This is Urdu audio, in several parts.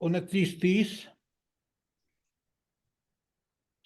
29-30,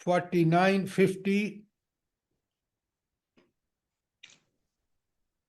49-50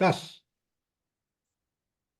10।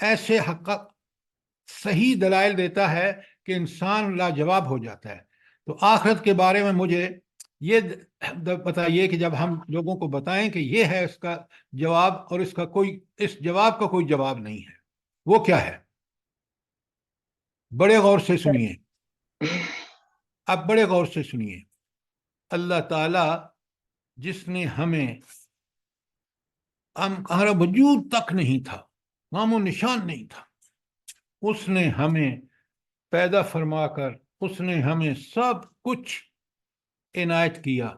ایسے حقیقت صحیح دلائل دیتا ہے کہ انسان لاجواب ہو جاتا ہے۔ تو آخرت کے بارے میں مجھے یہ بتائیے کہ جب ہم لوگوں کو بتائیں کہ یہ ہے اس کا جواب اور اس جواب کا کوئی جواب نہیں ہے، وہ کیا ہے؟ بڑے غور سے سنیے، اب بڑے غور سے سنیے۔ اللہ تعالی جس نے ہمارا وجود تک نہیں تھا، نام و نشان نہیں تھا، اس نے ہمیں پیدا فرما کر اس نے ہمیں سب کچھ عنایت کیا۔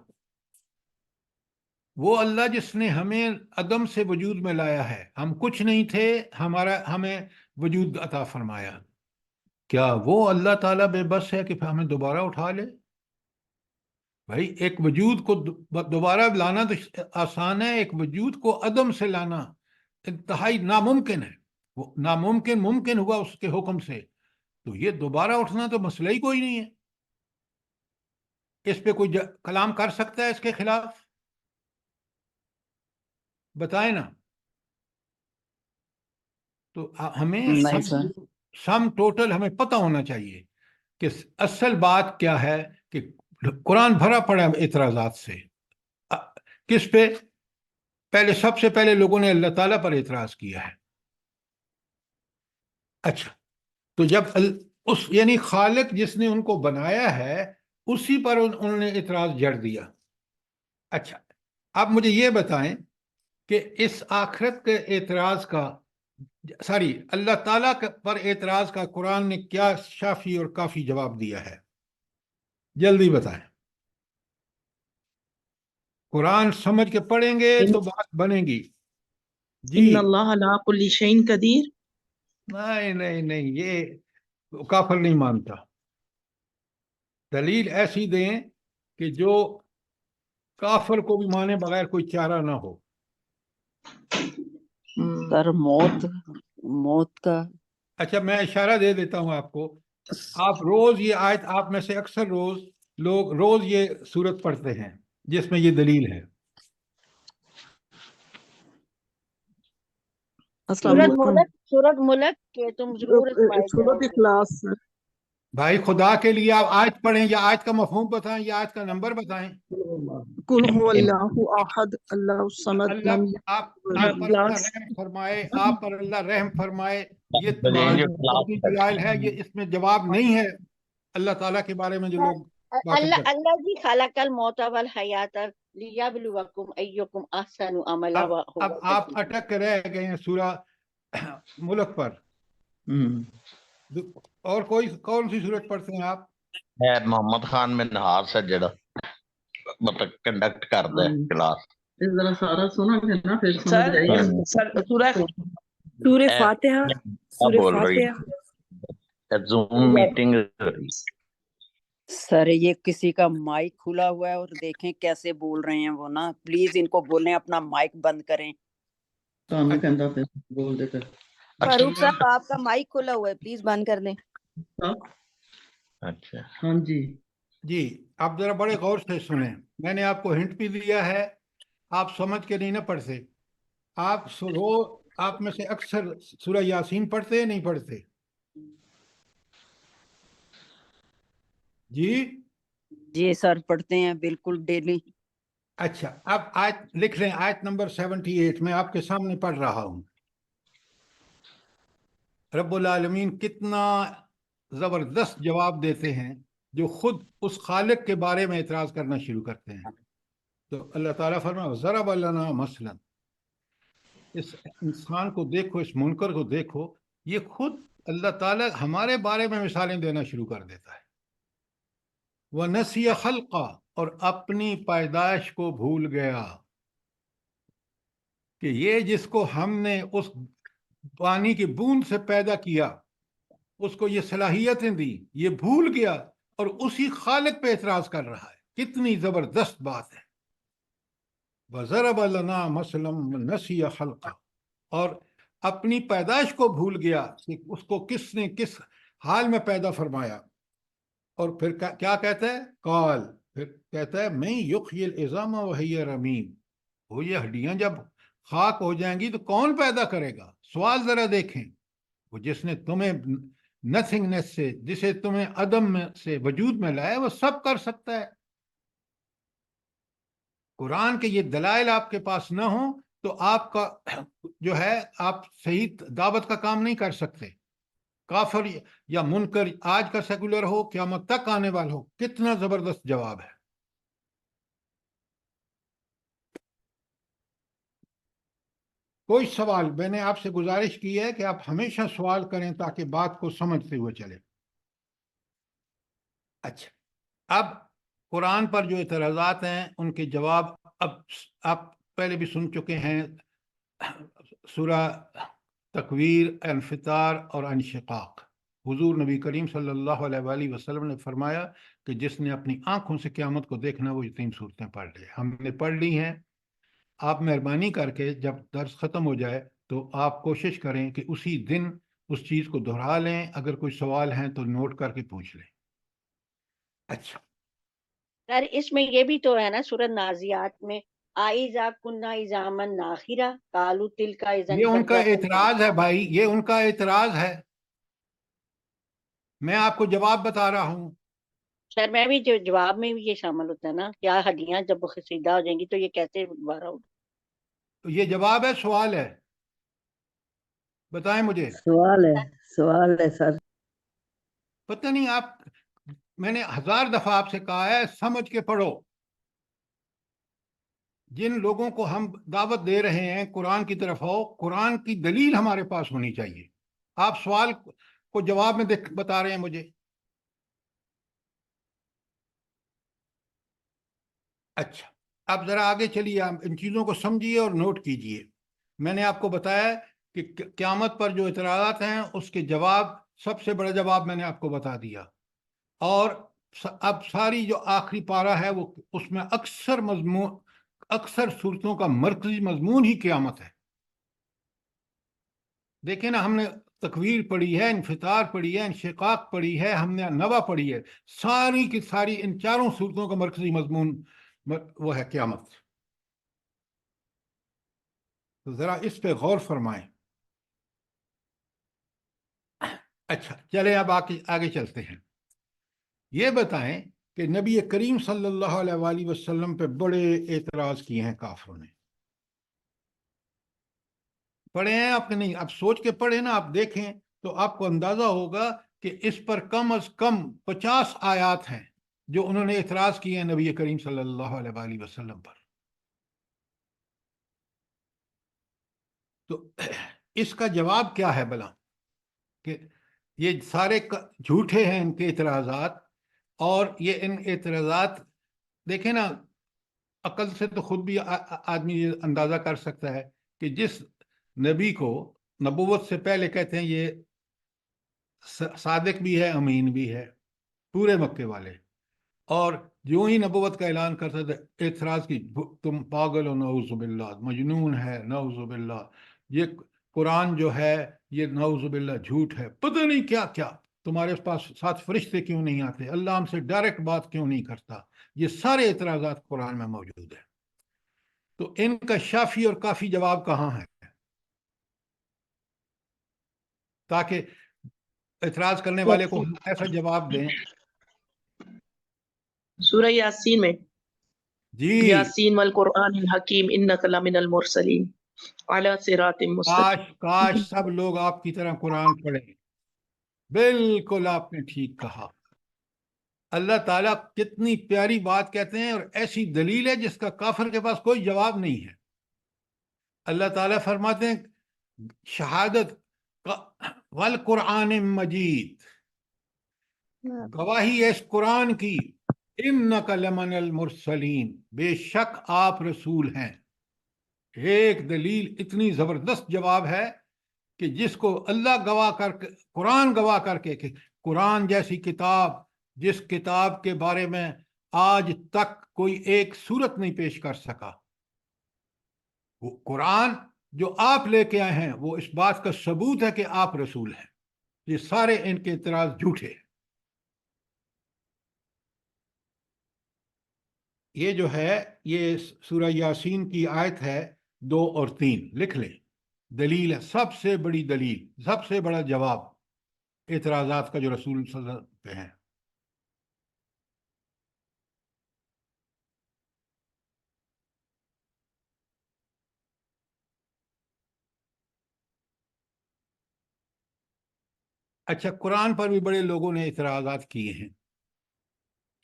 وہ اللہ جس نے ہمیں عدم سے وجود میں لایا ہے، ہم کچھ نہیں تھے، ہمیں وجود عطا فرمایا۔ کیا وہ اللہ تعالیٰ بے بس ہے کہ ہمیں دوبارہ اٹھا لے؟ بھائی ایک وجود کو دوبارہ لانا تو آسان ہے، ایک وجود کو عدم سے لانا انتہائی ناممکن ہے۔ وہ ناممکن ممکن ہوا اس کے حکم سے، تو یہ دوبارہ اٹھنا تو مسئلہ ہی کوئی نہیں ہے۔ اس پہ کوئی کلام کر سکتا ہے اس کے خلاف؟ بتائیں نا۔ تو ہمیں سم ٹوٹل ہمیں پتہ ہونا چاہیے کہ اصل بات کیا ہے، کہ قرآن بھرا پڑا اعتراضات سے۔ کس پہ؟ سب سے پہلے لوگوں نے اللہ تعالیٰ پر اعتراض کیا ہے۔ اچھا، تو جب یعنی خالق جس نے ان کو بنایا ہے اسی پر انہوں نے اعتراض جڑ دیا۔ اچھا، اب مجھے یہ بتائیں کہ اس آخرت کے اعتراض کا اللہ تعالیٰ پر اعتراض کا قرآن نے کیا شافی اور کافی جواب دیا ہے؟ جلدی بتائیں۔ قرآن سمجھ کے پڑھیں گے تو بات بنے گی۔ جی ان اللہ علی کل شیء قدیر۔ نہیں، یہ کافر نہیں مانتا۔ دلیل ایسی دیں کہ جو کافر کو بھی مانے بغیر کوئی چارہ نہ ہو۔ سر موت کا اچھا، میں اشارہ دے دیتا ہوں آپ کو۔ آپ روز یہ آیت، آپ میں سے اکثر لوگ روز یہ سورت پڑھتے ہیں جس میں یہ دلیل ہے۔ سورت ملک کے تم ضرور سورۃ اخلاص۔ بھائی خدا کے لیے آپ آیت پڑھیں، یا آیت کا مفہوم بتائیں یا آیت کا نمبر بتائیں۔ قل هو اللہ احد اللہ الصمد لم آپ پر اللہ رحم فرمائے، آپ پر اللہ رحم فرمائے۔ یہ تمام دلائل ہے، یہ اس میں جواب نہیں ہے اللہ تعالیٰ کے بارے میں جو لوگ اللہ جی خلق الموت والحیات لیبلوکم ایکم احسن عملا۔ اب آپ اٹک کے رہ گئے ہیں سورہ ملک پر۔ اور کون سی سورت پڑھتے ہیں آپ؟ محمد خان میں نہار سے جڑا مطلب کنڈکٹ کرتا ہے کلاس۔ اس ذرا سارا سنا ہے نا، پھر سمجھ آئے گا۔ سورہ فاتحہ، بول رہی زوم میٹنگ۔ سر یہ کسی کا مائک کھلا ہوا ہے اور دیکھیں کیسے بول رہے ہیں وہ نا، پلیز ان کو بولیں اپنا مائک بند کریں۔ تانوں کہندا پھر بول دے کر۔ فاروق صاحب آپ کا مائک کھلا ہوا ہے، پلیز بند کر دیں۔ اچھا ہاں جی آپ ذرا بڑے غور سے سنیں، میں نے آپ کو ہنٹ بھی دیا ہے، آپ سمجھ کے نہیں نہ پڑھتے۔ آپ میں سے اکثر سورہ یاسین پڑھتے ہیں نہیں پڑھتے؟ جی سر پڑھتے ہیں بالکل ڈیلی۔ اچھا، اب آیت لکھ لیں، آیت نمبر 78 میں آپ کے سامنے پڑھ رہا ہوں۔ رب العالمین کتنا زبردست جواب دیتے ہیں جو خود اس خالق کے بارے میں اعتراض کرنا شروع کرتے ہیں۔ تو اللہ تعالیٰ فرمایا ضرب لنا مثلا، اس انسان کو دیکھو، اس منکر کو دیکھو، یہ خود اللہ تعالیٰ ہمارے بارے میں مثالیں دینا شروع کر دیتا ہے۔ وَنَسِيَ خَلْقَ، اور اپنی پیدائش کو بھول گیا، کہ یہ جس کو ہم نے اس پانی کی بوند سے پیدا کیا، اس کو یہ صلاحیتیں دی، یہ بھول گیا اور اسی خالق پہ اعتراض کر رہا ہے۔ کتنی زبردست بات ہے۔ وَضَرَبَ لَنَا مَثَلًا وَنَسِيَ خَلْقَهُ، اور اپنی پیدائش کو بھول گیا کہ اس کو کس نے کس حال میں پیدا فرمایا۔ اور پھر کیا کہتا ہے؟ قال، پھر کہتا ہے میں یحیی العظام وہی رمیم، وہ یہ ہڈیاں جب خاک ہو جائیں گی تو کون پیدا کرے گا؟ سوال ذرا دیکھیں، وہ جس نے تمہیں نتھنگنس سے، جسے تمہیں عدم میں سے وجود میں لایا، وہ سب کر سکتا ہے۔ قرآن کے یہ دلائل آپ کے پاس نہ ہوں تو آپ کا جو ہے آپ صحیح دعوت کا کام نہیں کر سکتے۔ کافر یا منکر آج کا سیکولر ہو، قیامت تک آنے والا ہو، کتنا زبردست جواب ہے۔ کوئی سوال؟ میں نے آپ سے گزارش کی ہے کہ آپ ہمیشہ سوال کریں تاکہ بات کو سمجھتے ہوئے چلے۔ اچھا، اب قرآن پر جو اعتراضات ہیں ان کے جواب اب آپ پہلے بھی سن چکے ہیں۔ سورہ تکویر، انفطار اور انشقاق۔ حضور نبی کریم صلی اللہ علیہ وآلہ وسلم نے فرمایا کہ جس نے اپنی آنکھوں سے قیامت کو دیکھنا وہ یہ 3 صورتیں پڑھ لے۔ ہم نے پڑھ لی ہیں۔ آپ مہربانی کر کے جب درس ختم ہو جائے تو آپ کوشش کریں کہ اسی دن اس چیز کو دہرا لیں۔ اگر کوئی سوال ہیں تو نوٹ کر کے پوچھ لیں۔ اچھا، سر اس میں یہ بھی تو ہے نا سورۃ نازیات میں، آئذا کننا عظاما ناخرہ قالوا تلک اذا یہ ان کا کرۃ۔ اعتراض ہے بھائی، یہ ان کا اعتراض ہے۔ میں آپ کو جواب بتا رہا ہوں۔ سر میں بھی جو جواب میں بھی یہ شامل ہوتا ہے نا، کیا ہڈیاں جب سیدھا ہو جائیں گی تو یہ کیسے دوبارہ ہوگا؟ تو یہ جواب ہے، سوال ہے؟ بتائیں مجھے۔ سوال ہے سر۔ پتہ نہیں آپ، میں نے 1000 دفعہ آپ سے کہا ہے سمجھ کے پڑھو۔ جن لوگوں کو ہم دعوت دے رہے ہیں قرآن کی طرف ہو، قرآن کی دلیل ہمارے پاس ہونی چاہیے۔ آپ سوال کو جواب میں بتا رہے ہیں مجھے۔ اچھا، اب ذرا آگے چلیے، آپ ان چیزوں کو سمجھیے اور نوٹ کیجئے۔ میں نے آپ کو بتایا کہ قیامت پر جو اعتراضات ہیں اس کے جواب، سب سے بڑا جواب میں نے آپ کو بتا دیا۔ اور اب ساری جو آخری پارہ ہے وہ اس میں اکثر صورتوں کا مرکزی مضمون ہی قیامت ہے۔ دیکھیں نا، ہم نے تکویر پڑھی ہے، انفطار پڑھی ہے، انشقاق پڑھی ہے، ہم نے نوا پڑھی ہے۔ ساری کی ساری ان 4 صورتوں کا مرکزی مضمون وہ ہے قیامت۔ تو ذرا اس پہ غور فرمائیں۔ اچھا چلیں اب آگے چلتے ہیں۔ یہ بتائیں کہ نبی کریم صلی اللہ علیہ وآلہ وسلم پہ بڑے اعتراض کیے ہیں کافروں نے۔ پڑھے ہیں آپ کہ نہیں؟ آپ سوچ کے پڑھیں نا، آپ دیکھیں تو آپ کو اندازہ ہوگا کہ اس پر کم از کم 50 آیات ہیں جو انہوں نے اعتراض کیے ہیں نبی کریم صلی اللہ علیہ وآلہ وسلم پر۔ تو اس کا جواب کیا ہے بلا؟ کہ یہ سارے جھوٹے ہیں ان کے اعتراضات، اور یہ ان اعتراضات دیکھیں نا، عقل سے تو خود بھی آدمی یہ اندازہ کر سکتا ہے کہ جس نبی کو نبوت سے پہلے کہتے ہیں یہ صادق بھی ہے، امین بھی ہے، پورے مکے والے، اور جو ہی نبوت کا اعلان کرتا تھا اعتراض کی تم پاگل ہو، نعوذ باللہ، مجنون ہے، نعوذ باللہ، یہ قرآن جو ہے یہ نعوذ باللہ جھوٹ ہے، پتہ نہیں کیا کیا، تمہارے پاس ساتھ فرشتے کیوں نہیں آتے، اللہ ہم سے ڈائریکٹ بات کیوں نہیں کرتا۔ یہ سارے اعتراضات قرآن میں موجود ہیں۔ تو ان کا شافی اور کافی جواب کہاں ہے تاکہ اعتراض کرنے والے کو ہم ایسا جواب دیں؟ سورہ یاسین میں، جی، یاسین والقرآن الحکیم انک لمن المرسلین علی صراط مستقیم۔ کاش سب لوگ آپ کی طرح قرآن پڑھیں۔ بالکل آپ نے ٹھیک کہا۔ اللہ تعالیٰ کتنی پیاری بات کہتے ہیں، اور ایسی دلیل ہے جس کا کافر کے پاس کوئی جواب نہیں ہے۔ اللہ تعالیٰ فرماتے ہیں شہادت والقرآن مجید، گواہی ہے اس قرآن کی، انک لمن المرسلین، بے شک آپ رسول ہیں۔ ایک دلیل اتنی زبردست جواب ہے کہ جس کو اللہ گواہ کر کے، قرآن گواہ کر کے کہ قرآن جیسی کتاب، جس کتاب کے بارے میں آج تک کوئی ایک صورت نہیں پیش کر سکا، وہ قرآن جو آپ لے کے آئے ہیں وہ اس بات کا ثبوت ہے کہ آپ رسول ہیں۔ یہ سارے ان کے اعتراض جھوٹے ہیں۔ یہ جو ہے یہ سورہ یاسین کی آیت ہے 2 اور 3، لکھ لیں دلیل ہے، سب سے بڑی دلیل، سب سے بڑا جواب اعتراضات کا جو رسول صلی اللہ علیہ وسلم پہ ہیں۔ اچھا، قرآن پر بھی بڑے لوگوں نے اعتراضات کیے ہیں۔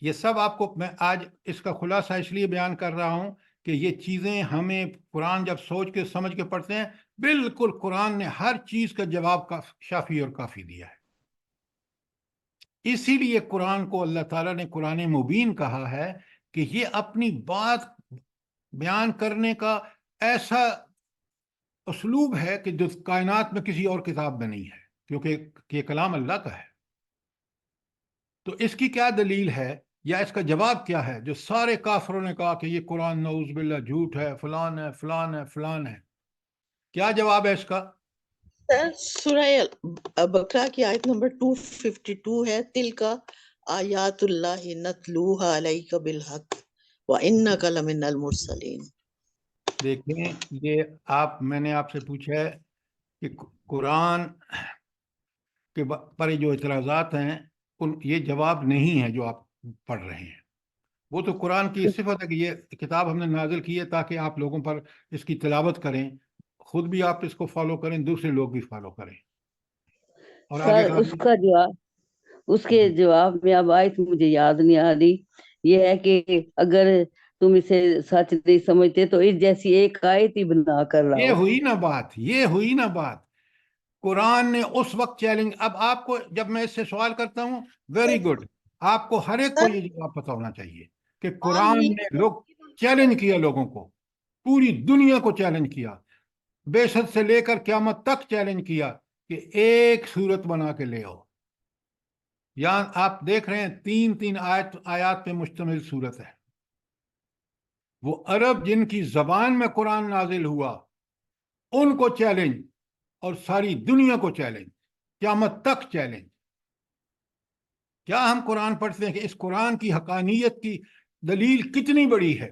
یہ سب آپ کو میں آج اس کا خلاصہ اس لیے بیان کر رہا ہوں کہ یہ چیزیں ہمیں قرآن جب سوچ کے سمجھ کے پڑھتے ہیں، بالکل قرآن نے ہر چیز کا جواب شافی اور کافی دیا ہے۔ اسی لیے قرآن کو اللہ تعالیٰ نے قرآن مبین کہا ہے کہ یہ اپنی بات بیان کرنے کا ایسا اسلوب ہے کہ جو کائنات میں کسی اور کتاب میں نہیں ہے، کیونکہ یہ کلام اللہ کا ہے۔ تو اس کی کیا دلیل ہے یا اس کا جواب کیا ہے جو سارے کافروں نے کہا کہ یہ قرآن نعوذ باللہ جھوٹ ہے، فلان ہے، فلان ہے، فلان ہے؟ کیا جواب ہے اس کا؟ سورہ بقرہ کی آیت نمبر 252 ہے، تلک آیات اللہ نتلوہا علیک بالحق وانک لمن المرسلین۔ دیکھیں، یہ میں نے آپ سے پوچھا ہے کہ قرآن کے پر جو اعتراضات ہیں یہ جواب نہیں ہے جو آپ پڑھ رہے ہیں۔ وہ تو قرآن کی صفت ہے کہ یہ کتاب ہم نے نازل کی ہے تاکہ آپ لوگوں پر اس کی تلاوت کریں، خود بھی آپ اس کو فالو کریں، دوسرے لوگ بھی فالو کریں۔ اور سر اس کا جواب، اس کے جواب میں اب آیت مجھے یاد نہیں آ رہی، یہ ہے کہ اگر تم اسے سچ نہیں سمجھتے تو اس جیسی ایک آیت ہی بنا کر لاؤ۔ یہ ہوئی نا بات۔ قرآن نے اس وقت چیلنج، اب آپ کو جب میں اس سے سوال کرتا ہوں، ویری گڈ، آپ کو ہر ایک کو یہ جواب پتہ ہونا چاہیے کہ قرآن نے لوگ چیلنج کیا، لوگوں کو، پوری دنیا کو چیلنج کیا، بعثت سے لے کر قیامت تک چیلنج کیا کہ ایک صورت بنا کے لے آؤ۔ یہاں آپ دیکھ رہے ہیں 3 آیات پہ مشتمل صورت ہے۔ وہ عرب جن کی زبان میں قرآن نازل ہوا ان کو چیلنج، اور ساری دنیا کو چیلنج، قیامت تک چیلنج۔ کیا ہم قرآن پڑھتے ہیں کہ اس قرآن کی حقانیت کی دلیل کتنی بڑی ہے؟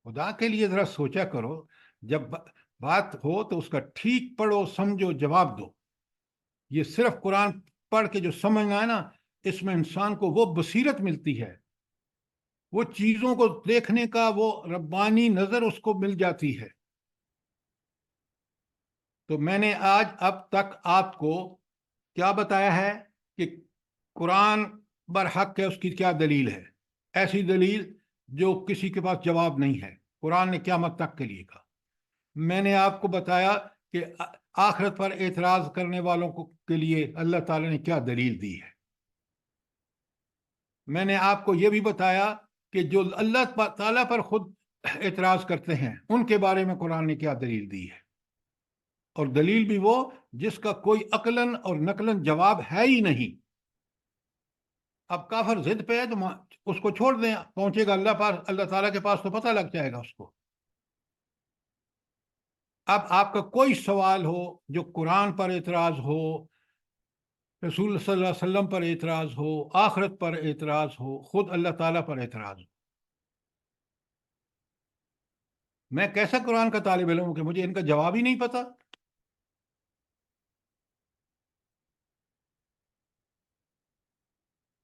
خدا کے لیے ذرا سوچا کرو، جب بات ہو تو اس کا ٹھیک پڑھو، سمجھو، جواب دو۔ یہ صرف قرآن پڑھ کے جو سمجھنا ہے نا، اس میں انسان کو وہ بصیرت ملتی ہے، وہ چیزوں کو دیکھنے کا وہ ربانی نظر اس کو مل جاتی ہے۔ تو میں نے آج اب تک آپ کو کیا بتایا ہے کہ قرآن برحق ہے، اس کی کیا دلیل ہے، ایسی دلیل جو کسی کے پاس جواب نہیں ہے۔ قرآن نے قیامت تک کے لیے کہا۔ میں نے آپ کو بتایا کہ آخرت پر اعتراض کرنے والوں کے لیے اللہ تعالیٰ نے کیا دلیل دی ہے۔ میں نے آپ کو یہ بھی بتایا کہ جو اللہ تعالیٰ پر خود اعتراض کرتے ہیں ان کے بارے میں قرآن نے کیا دلیل دی ہے، اور دلیل بھی وہ جس کا کوئی عقلاً اور نقلاً جواب ہے ہی نہیں۔ اب کافر ضد پہ ہے تو اس کو چھوڑ دیں، پہنچے گا اللہ تعالیٰ کے پاس تو پتہ لگ جائے گا اس کو۔ اب آپ کا کوئی سوال ہو جو قرآن پر اعتراض ہو، رسول صلی اللہ علیہ وسلم پر اعتراض ہو، آخرت پر اعتراض ہو، خود اللہ تعالیٰ پر اعتراض ہو، میں کیسا قرآن کا طالب علم ہوں کہ مجھے ان کا جواب ہی نہیں پتا؟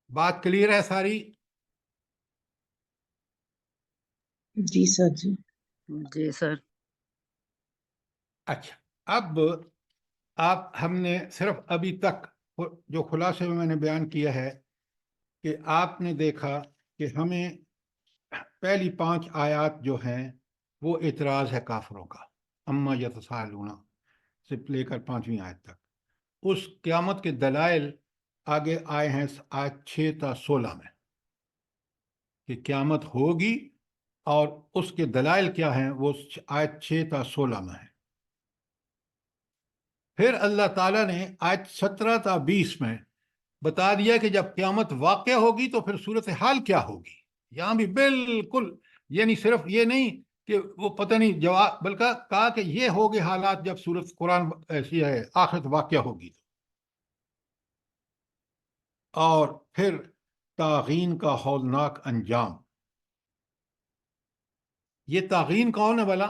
بات کلیئر ہے ساری؟ جی سر، جی سر۔ اچھا، اب ہم نے صرف ابھی تک جو خلاصے میں نے بیان کیا ہے کہ آپ نے دیکھا کہ ہمیں پہلی 5 آیات جو ہیں وہ اعتراض ہے کافروں کا، اما یتساءلون سے لے کر 5ویں آیت تک۔ اس قیامت کے دلائل آگے آئے ہیں آیت 6 تا 16 میں کہ قیامت ہوگی، اور اس کے دلائل کیا ہیں وہ آیت 6 تا 16 میں ہے۔ پھر اللہ تعالیٰ نے آیت 17 تا 20 میں بتا دیا کہ جب قیامت واقع ہوگی تو پھر صورتحال کیا ہوگی۔ یہاں بھی بالکل، یعنی صرف یہ نہیں کہ وہ پتہ نہیں جواب، بلکہ کہا کہ یہ ہوگے حالات جب قرآن ایسی ہے، آخرت واقع ہوگی۔ اور پھر طاغین کا ہولناک انجام۔ یہ طاغین کون ہے بھلا؟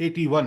81।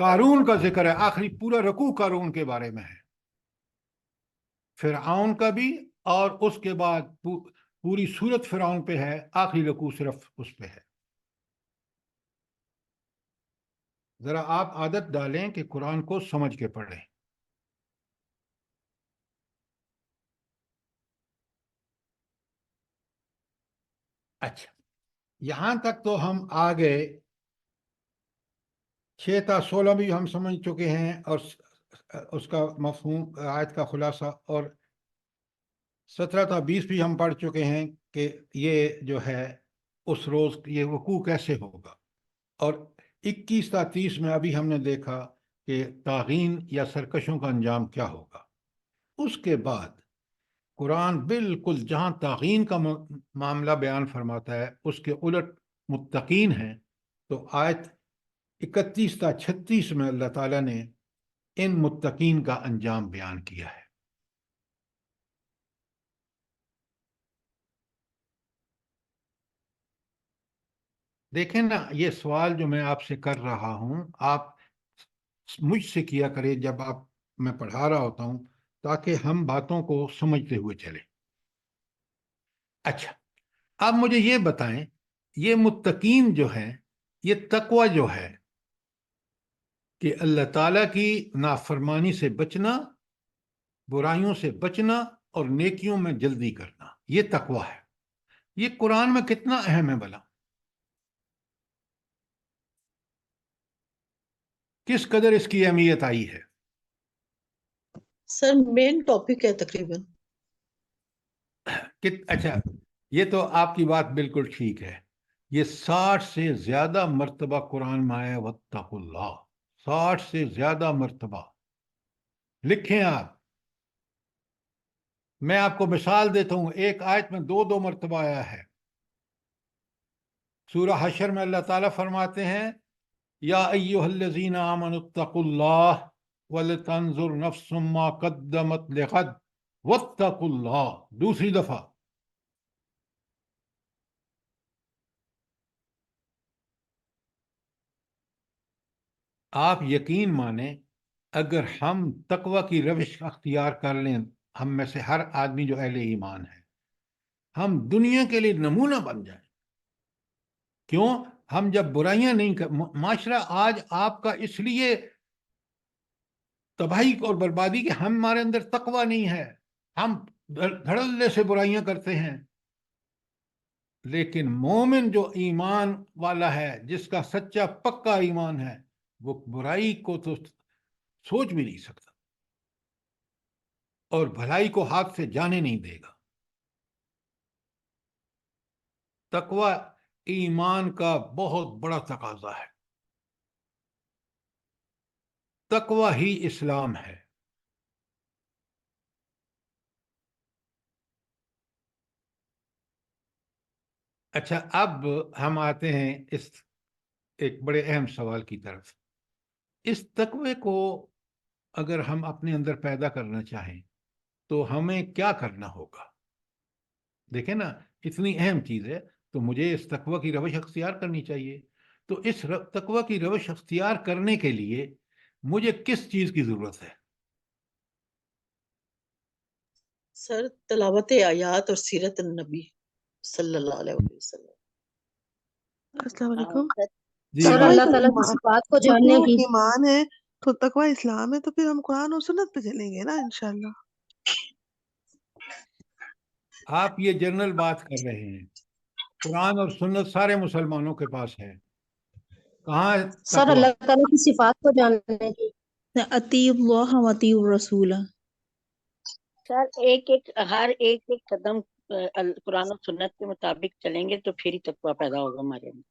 قارون کا ذکر ہے، آخری پورا رکوع قارون کے بارے میں ہے، فرعون کا بھی، اور اس کے بعد پوری صورت فرعون پہ ہے، آخری رکوع صرف اس پہ ہے۔ ذرا آپ عادت ڈالیں کہ قرآن کو سمجھ کے پڑھیں۔ اچھا، یہاں تک تو ہم آ گئے، 6 تا 16 بھی ہم سمجھ چکے ہیں، اور اس کا مفہوم آیت کا خلاصہ، اور 17 تا 20 بھی ہم پڑھ چکے ہیں کہ یہ جو ہے اس روز یہ وقوع کیسے ہوگا، اور 21 تا 30 میں ابھی ہم نے دیکھا کہ طاغین یا سرکشوں کا انجام کیا ہوگا۔ اس کے بعد قرآن بالکل جہاں طاغین کا معاملہ بیان فرماتا ہے اس کے الٹ متقین ہیں، تو آیت 31 تا 36 میں اللہ تعالیٰ نے ان متقین کا انجام بیان کیا ہے۔ دیکھیں نا، یہ سوال جو میں آپ سے کر رہا ہوں آپ مجھ سے کیا کریں جب میں پڑھا رہا ہوتا ہوں، تاکہ ہم باتوں کو سمجھتے ہوئے چلیں۔ اچھا، اب مجھے یہ بتائیں، یہ متقین جو ہے، یہ تقوی جو ہے کہ اللہ تعالیٰ کی نافرمانی سے بچنا، برائیوں سے بچنا اور نیکیوں میں جلدی کرنا، یہ تقوی ہے۔ یہ قرآن میں کتنا اہم ہے بھلا؟ کس قدر اس کی اہمیت آئی ہے؟ سر مین ٹاپک ہے تقریباً۔ اچھا، یہ تو آپ کی بات بالکل ٹھیک ہے، یہ 60 سے زیادہ مرتبہ قرآن میں آیا واتقوا اللہ، 60 سے زیادہ مرتبہ۔ لکھیں آپ، میں آپ کو مثال دیتا ہوں، ایک آیت میں 2 مرتبہ آیا ہے۔ سورہ حشر میں اللہ تعالیٰ فرماتے ہیں یا ایھا الذین آمنوا اتقوا اللہ ولتنظر نفس ما قدمت لغد واتقوا اللہ، دوسری دفعہ۔ آپ یقین مانیں، اگر ہم تقوی کی روش اختیار کر لیں، ہم میں سے ہر آدمی جو اہل ایمان ہے، ہم دنیا کے لیے نمونہ بن جائیں۔ کیوں؟ ہم جب برائیاں نہیں معاشرہ آج آپ کا اس لیے تباہی اور بربادی کہ ہمارے اندر تقوی نہیں ہے، ہم دھڑلے سے برائیاں کرتے ہیں۔ لیکن مومن جو ایمان والا ہے، جس کا سچا پکا ایمان ہے، وہ برائی کو تو سوچ بھی نہیں سکتا اور بھلائی کو ہاتھ سے جانے نہیں دے گا۔ تقوی ایمان کا بہت بڑا تقاضا ہے، تقوی ہی اسلام ہے۔ اچھا، اب ہم آتے ہیں اس ایک بڑے اہم سوال کی طرف۔ اس تقوی کو اگر ہم اپنے اندر پیدا کرنا چاہیں تو ہمیں کیا کرنا ہوگا؟ دیکھیں نا، اتنی اہم چیز ہے، تو مجھے اس تقوی کی روش اختیار کرنی چاہیے۔ تو اس تقوی کی روش اختیار کرنے کے لیے مجھے کس چیز کی ضرورت ہے؟ سر تلاوت آیات اور سیرت النبی صلی اللہ علیہ وسلم۔ السلام علیکم۔ جی، سر تقوی اللہ تو تعالیٰ کی ایمان، صفات کو چونکہ جاننے وہ کی ایمان ہے تو تقوی اسلام ہے، تو پھر ہم قرآن اور سنت پہ چلیں گے نا انشاءاللہ۔ آپ یہ جنرل بات کر رہے ہیں، قرآن اور سنت سارے مسلمانوں کے پاس ہے، کہاں سر تقوی؟ اللہ تعالیٰ کی صفات کو جاننے کی اطیعوا اللہ و اطیعوا الرسول۔ سر ہر ایک قدم قرآن و سنت کے مطابق چلیں گے تو پھر ہی تقویٰ پیدا ہوگا ہمارے اندر۔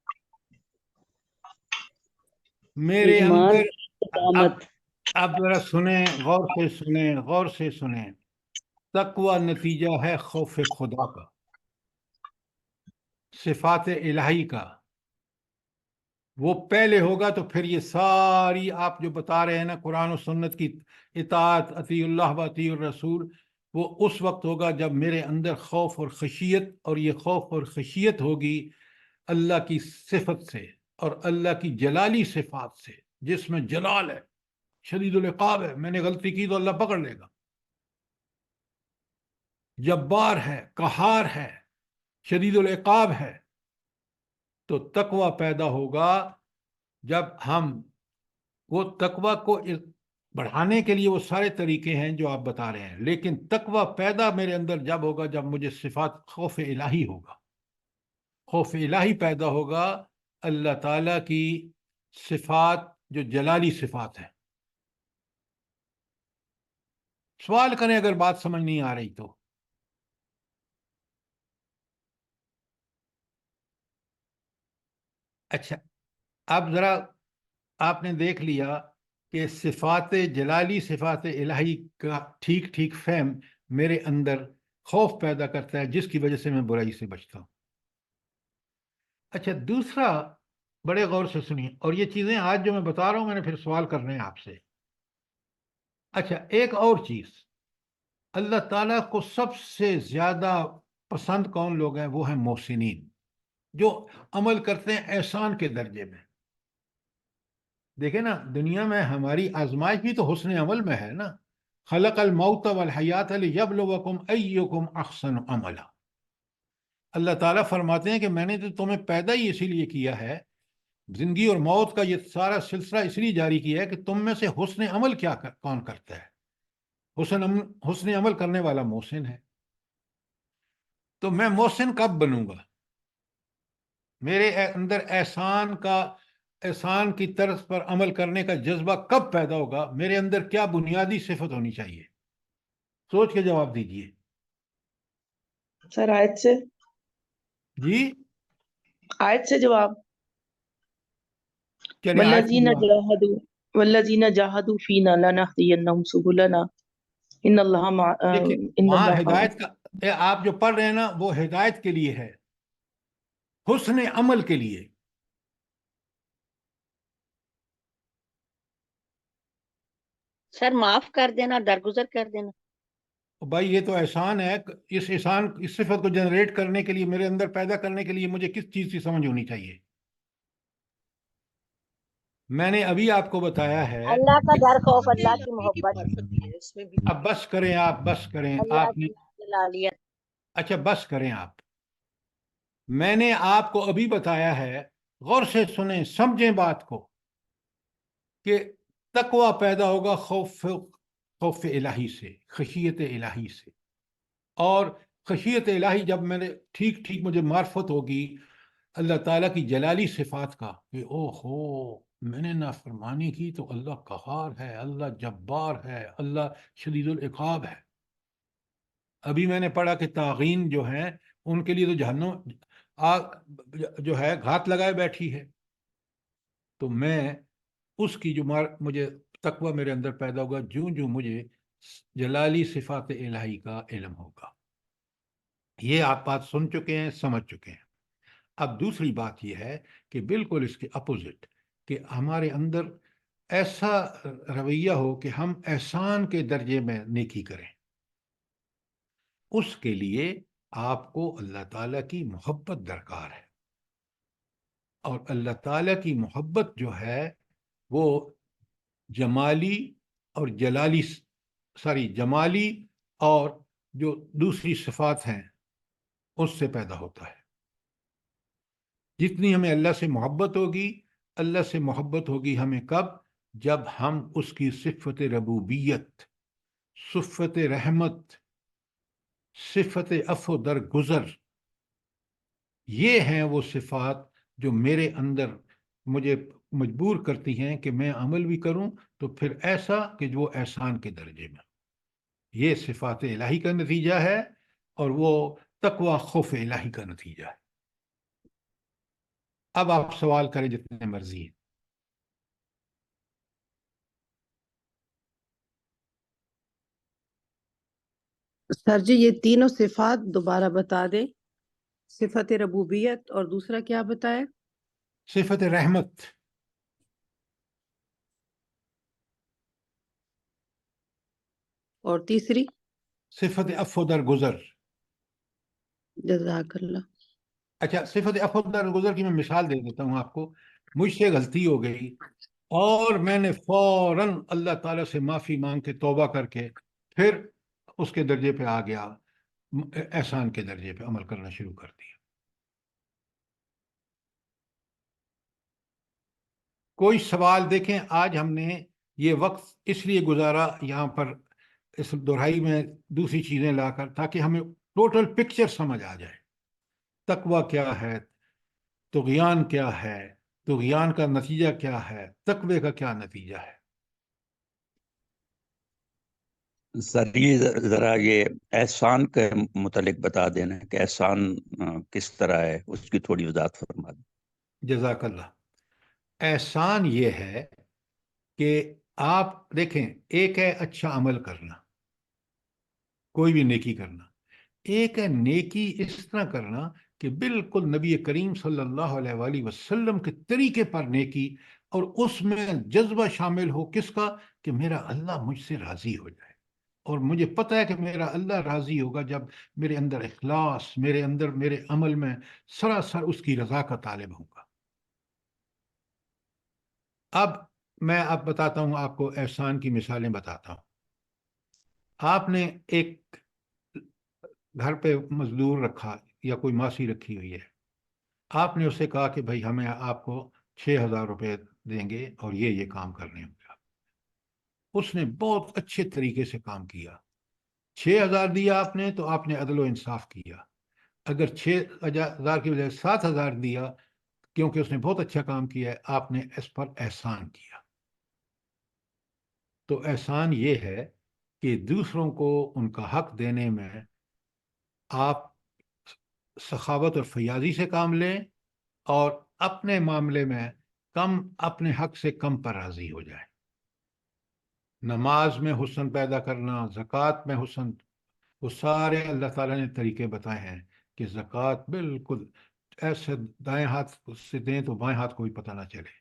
میرے ایمان اندر استقامت۔ اب ذرا سنیں، غور سے سنیں، غور سے سنیں۔ تقوی نتیجہ ہے خوف خدا کا، صفات الہی کا۔ وہ پہلے ہوگا تو پھر یہ ساری آپ جو بتا رہے ہیں نا قرآن و سنت کی اطاعت، اطیع اللہ و اطیع الرسول، وہ اس وقت ہوگا جب میرے اندر خوف اور خشیت، اور یہ خوف اور خشیت ہوگی اللہ کی صفت سے اور اللہ کی جلالی صفات سے۔ جس میں جلال ہے، شدید العقاب ہے، میں نے غلطی کی تو اللہ پکڑ لے گا، جبار ہے، قہار ہے، شدید العقاب ہے، تو تقوی پیدا ہوگا جب ہم وہ تقوی کو بڑھانے کے لیے وہ سارے طریقے ہیں جو آپ بتا رہے ہیں، لیکن تقوی پیدا میرے اندر جب ہوگا جب مجھے صفات خوف الہی ہوگا، خوف الہی پیدا ہوگا اللہ تعالیٰ کی صفات جو جلالی صفات ہیں۔ سوال کریں اگر بات سمجھ نہیں آ رہی تو۔ اچھا، اب ذرا آپ نے دیکھ لیا کہ صفات جلالی صفات الہی کا ٹھیک ٹھیک فہم میرے اندر خوف پیدا کرتا ہے، جس کی وجہ سے میں برائی سے بچتا ہوں۔ اچھا، دوسرا بڑے غور سے سنیے، اور یہ چیزیں آج جو میں بتا رہا ہوں میں نے پھر سوال کرنے ہیں آپ سے۔ اچھا، ایک اور چیز، اللہ تعالیٰ کو سب سے زیادہ پسند کون لوگ ہیں؟ وہ ہیں محسنین، جو عمل کرتے ہیں احسان کے درجے میں۔ دیکھیں نا، دنیا میں ہماری آزمائش بھی تو حسن عمل میں ہے نا۔ خلق الموت والحیات لیبلوکم ایکم احسن عملا۔ اللہ تعالیٰ فرماتے ہیں کہ میں نے تو تمہیں پیدا ہی اسی لیے کیا ہے، زندگی اور موت کا یہ سارا سلسلہ اس لیے جاری کیا ہے کہ تم میں سے حسن عمل کون کرتا ہے۔ حسن عمل کرنے والا محسن ہے۔ تو میں محسن کب بنوں گا؟ میرے اندر احسان کی طرز پر عمل کرنے کا جذبہ کب پیدا ہوگا؟ میرے اندر کیا بنیادی صفت ہونی چاہیے؟ سوچ کے جواب دیجئے۔ سر آیت سے جی، آیت سے جواب۔ چلے آیت سے جواب۔ والذین جاہدوا فینا لنہدینہم سبلنا ان اللہ مع دیکھیں، ان وہاں اللہ ہدایت کا آپ جو پڑھ رہے ہیں نا، وہ ہدایت کے لیے ہے، حسن عمل کے لیے۔ سر معاف کر دینا، درگزر کر دینا۔ بھائی یہ تو احسان ہے، اس صفت کو جنریٹ کرنے کے لیے، میرے اندر پیدا کرنے کے لیے مجھے کس چیز کی سمجھ ہونی چاہیے؟ میں نے ابھی آپ کو بتایا ہے۔ اللہ کا ڈر، خوف، اللہ کی محبت، اب بس کریں آپ، بس کریں اللہ آپ نے۔ کی جلالیت۔ اچھا بس کریں آپ، میں نے آپ کو ابھی بتایا ہے، غور سے سنیں، سمجھیں بات کو، کہ تقوی پیدا ہوگا خوف الہی سے، خشیت الہی سے۔ اور خشیت الہی جب میں نے ٹھیک مجھے معرفت ہوگی اللہ تعالیٰ کی جلالی صفات کا، کہ او ہو میں نے نافرمانی کی تو اللہ قہار ہے، اللہ جبار ہے، اللہ شدید العقاب ہے۔ ابھی میں نے پڑھا کہ طاغین جو ہیں ان کے لیے تو جہنم آگ جو ہے گھات لگائے بیٹھی ہے۔ تو میں اس کی جو مجھے تقوی میرے اندر پیدا ہوگا جو مجھے جلالی صفات الہی کا علم ہوگا۔ یہ آپ بات سن چکے ہیں، سمجھ چکے ہیں۔ اب دوسری بات یہ ہے کہ بالکل اس کے اپوزٹ، کہ ہمارے اندر ایسا رویہ ہو کہ ہم احسان کے درجے میں نیکی کریں۔ اس کے لیے آپ کو اللہ تعالیٰ کی محبت درکار ہے، اور اللہ تعالیٰ کی محبت جو ہے وہ جمالی اور جمالی اور جو دوسری صفات ہیں اس سے پیدا ہوتا ہے۔ جتنی ہمیں اللہ سے محبت ہوگی، اللہ سے محبت ہوگی ہمیں کب؟ جب ہم اس کی صفت ربوبیت، صفت رحمت، صفت عفو درگزر، یہ ہیں وہ صفات جو میرے اندر مجھے مجبور کرتی ہیں کہ میں عمل بھی کروں تو پھر ایسا کہ وہ احسان کے درجے میں۔ یہ صفات الہی کا نتیجہ ہے، اور وہ تقوی خوف الہی کا نتیجہ ہے۔ اب آپ سوال کریں جتنے مرضی ہیں۔ سر جی یہ تینوں صفات دوبارہ بتا دیں، صفت ربوبیت اور دوسرا کیا بتایا؟ صفت رحمت، اور تیسری؟ صفت عفو درگزر۔ جزاک اللہ۔ اچھا، صفت عفو درگزر کی میں مثال دے دیتا ہوں آپ کو۔ مجھ سے غلطی ہو گئی، اور میں نے فوراً اللہ تعالیٰ سے معافی مانگ کے توبہ کر کے پھر اس کے درجے پہ آ گیا، احسان کے درجے پہ عمل کرنا شروع کر دیا۔ کوئی سوال؟ دیکھیں آج ہم نے یہ وقت اس لیے گزارا یہاں پر اس دہرائی میں دوسری چیزیں لا کر، تاکہ ہمیں ٹوٹل پکچر سمجھ آ جائے۔ تقویٰ کیا ہے، طغیان کیا ہے، طغیان کا نتیجہ کیا ہے، تقوی کا کیا نتیجہ ہے۔ سر یہ ذرا یہ احسان کے متعلق بتا دینا کہ احسان کس طرح ہے، اس کی تھوڑی وضاحت فرما دیں۔ جزاک اللہ۔ احسان یہ ہے کہ آپ دیکھیں، ایک ہے اچھا عمل کرنا، کوئی بھی نیکی کرنا، ایک ہے نیکی اس طرح کرنا کہ بالکل نبی کریم صلی اللہ علیہ وآلہ وسلم کے طریقے پر نیکی، اور اس میں جذبہ شامل ہو کس کا؟ کہ میرا اللہ مجھ سے راضی ہو جائے، اور مجھے پتہ ہے کہ میرا اللہ راضی ہوگا جب میرے اندر اخلاص، میرے عمل میں سراسر اس کی رضا کا طالب ہوں گا۔ اب میں بتاتا ہوں آپ کو، احسان کی مثالیں بتاتا ہوں۔ آپ نے ایک گھر پہ مزدور رکھا یا کوئی ماسی رکھی ہوئی ہے، آپ نے اسے کہا کہ بھائی ہمیں آپ کو 6,000 روپے دیں گے اور یہ کام کرنے ہوں گے۔ اس نے بہت اچھے طریقے سے کام کیا، 6,000 دیا آپ نے تو آپ نے عدل و انصاف کیا۔ اگر 6,000 کی بجائے 7,000 دیا، کیونکہ اس نے بہت اچھا کام کیا ہے، آپ نے اس پر احسان کیا۔ تو احسان یہ ہے کہ دوسروں کو ان کا حق دینے میں آپ سخاوت اور فیاضی سے کام لیں، اور اپنے معاملے میں اپنے حق سے کم پر راضی ہو جائیں۔ نماز میں حسن پیدا کرنا، زکوٰۃ میں حسن، وہ سارے اللہ تعالیٰ نے طریقے بتائے ہیں کہ زکوٰۃ بالکل ایسے دائیں ہاتھ سے دیں تو بائیں ہاتھ کو بھی پتہ نہ چلے۔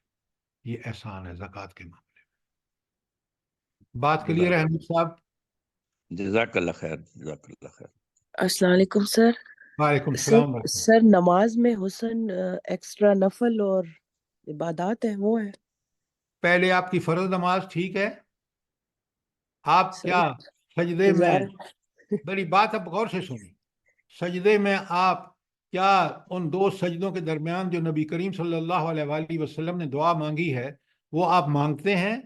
یہ احسان ہے زکوٰۃ کے معاملے میں۔ بات کلیئر ہے حمید صاحب؟ جزاک اللہ خیر، جزاک اللہ خیر۔ السلام علیکم سر۔ وعلیکم السلام ورحمۃ اللہ۔ سر نماز میں حسن ایکسٹرا نفل اور عبادات ہیں وہ ہیں؟ پہلے آپ کی فرض نماز ٹھیک ہے، آپ کیا سجدے میں، بڑی بات اب غور سے سنیں، سجدے میں آپ کیا ان دو سجدوں کے درمیان جو نبی کریم صلی اللہ علیہ وآلہ وسلم نے دعا مانگی ہے وہ آپ مانگتے ہیں،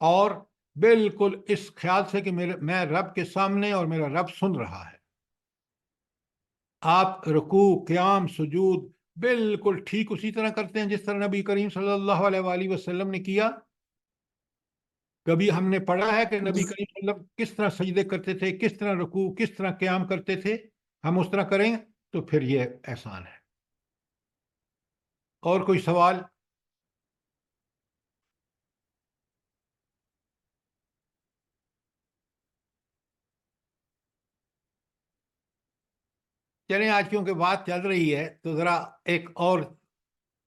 اور بالکل اس خیال سے کہ میں رب کے سامنے اور میرا رب سن رہا ہے۔ آپ رکوع، قیام، سجود بالکل ٹھیک اسی طرح کرتے ہیں جس طرح نبی کریم صلی اللہ علیہ وآلہ وسلم نے کیا۔ کبھی ہم نے پڑھا ہے کہ نبی کریم صلی اللہ علیہ وسلم کس طرح سجدے کرتے تھے، کس طرح رکوع، کس طرح قیام کرتے تھے؟ ہم اس طرح کریں تو پھر یہ احسان ہے۔ اور کوئی سوال؟ چلیں آج کیونکہ بات چل رہی ہے تو ذرا ایک اور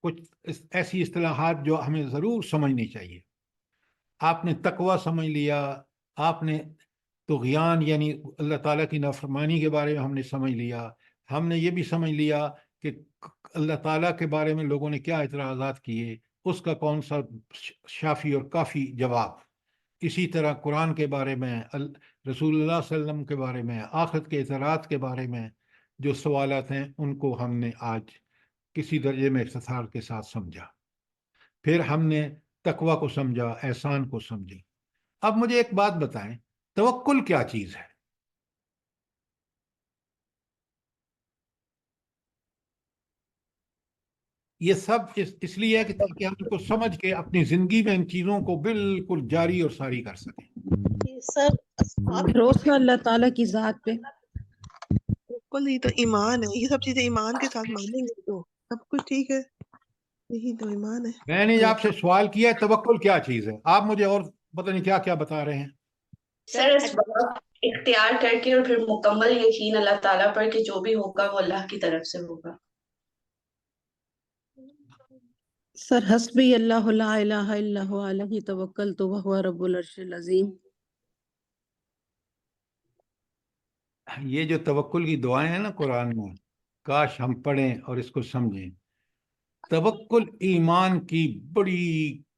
کچھ ایسی اصطلاحات جو ہمیں ضرور سمجھنی چاہیے۔ آپ نے تقویٰ سمجھ لیا، آپ نے طغیان یعنی اللہ تعالیٰ کی نافرمانی کے بارے میں ہم نے سمجھ لیا، ہم نے یہ بھی سمجھ لیا کہ اللہ تعالیٰ کے بارے میں لوگوں نے کیا اعتراضات کیے، اس کا کون سا شافی اور کافی جواب۔ اسی طرح قرآن کے بارے میں، رسول اللہ صلی اللہ علیہ وسلم کے بارے میں، آخرت کے اعتراضات کے بارے میں جو سوالات ہیں ان کو ہم نے آج کسی درجے میں اختصار کے ساتھ سمجھا۔ پھر ہم نے تقویٰ کو سمجھا، احسان کو سمجھا۔ اب مجھے ایک بات بتائیں، توکل کیا چیز ہے؟ یہ سب اس لیے ہے کہ تاکہ ہم ان کو سمجھ کے اپنی زندگی میں ان چیزوں کو بالکل جاری اور ساری کر سکیں۔ بھروسہ اللہ تعالیٰ کی ذات پہ، بالکل، یہ تو ایمان ہے، یہ سب چیزیں ایمان کے ساتھ مانیں گے تو سب کچھ ٹھیک ہے، یہی تو ایمان ہے۔ میں نے آپ سے سوال کیا ہے توکل کیا چیز ہے، آپ مجھے اور پتہ نہیں کیا کیا بتا رہے ہیں۔ سر اختیار کر کے اور پھر مکمل یقین اللہ تعالیٰ پر کہ جو بھی ہوگا وہ اللہ کی طرف سے ہوگا۔ سر حسبی اللہ لا الہ الا هو علیہ توکلت وہو رب العرش العظیم۔ یہ جو توکل کی دعائیں ہیں نا قرآن میں، کاش ہم پڑھیں اور اس کو سمجھیں۔ توکل ایمان کی بڑی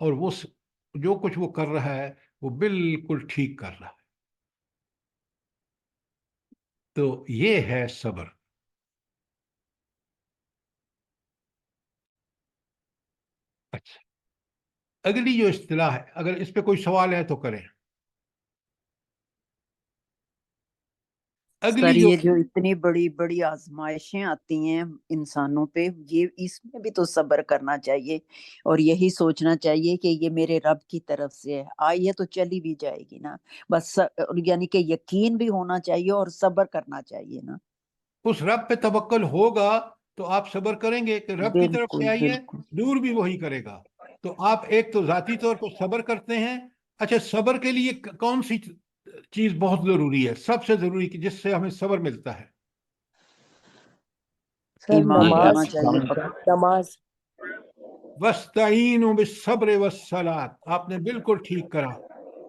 اور وہ جو کچھ وہ کر رہا ہے وہ بالکل ٹھیک کر رہا ہے. تو یہ ہے صبر. اچھا، اگلی جو اصطلاح ہے، اگر اس پہ کوئی سوال ہے تو کریں. سر اگلی جو یہ جو اتنی بڑی بڑی آزمائشیں آتی ہیں انسانوں پہ، یہ اس میں بھی تو صبر کرنا چاہیے اور یہی سوچنا چاہیے کہ یہ میرے رب کی طرف سے ہے، آئی ہے تو چلی بھی جائے گی نا، بس یعنی کہ یقین بھی ہونا چاہیے اور صبر کرنا چاہیے نا. اس رب پہ توکل ہوگا تو آپ صبر کریں گے کہ رب کی طرف سے بالکل آئی ہے، بالکل. دور بھی وہی کرے گا. تو آپ ایک تو ذاتی طور پر صبر کرتے ہیں. اچھا، صبر کے لیے کون سی چیز بہت ضروری ہے، سب سے ضروری، کہ جس سے ہمیں صبر ملتا ہے؟ سر ایمان نماز، ہونا چاہیے پکا. نماز. وَاسْتَعِينُوا بِالصَّبْرِ وَالصَّلَاةِ، آپ نے بالکل ٹھیک کرا.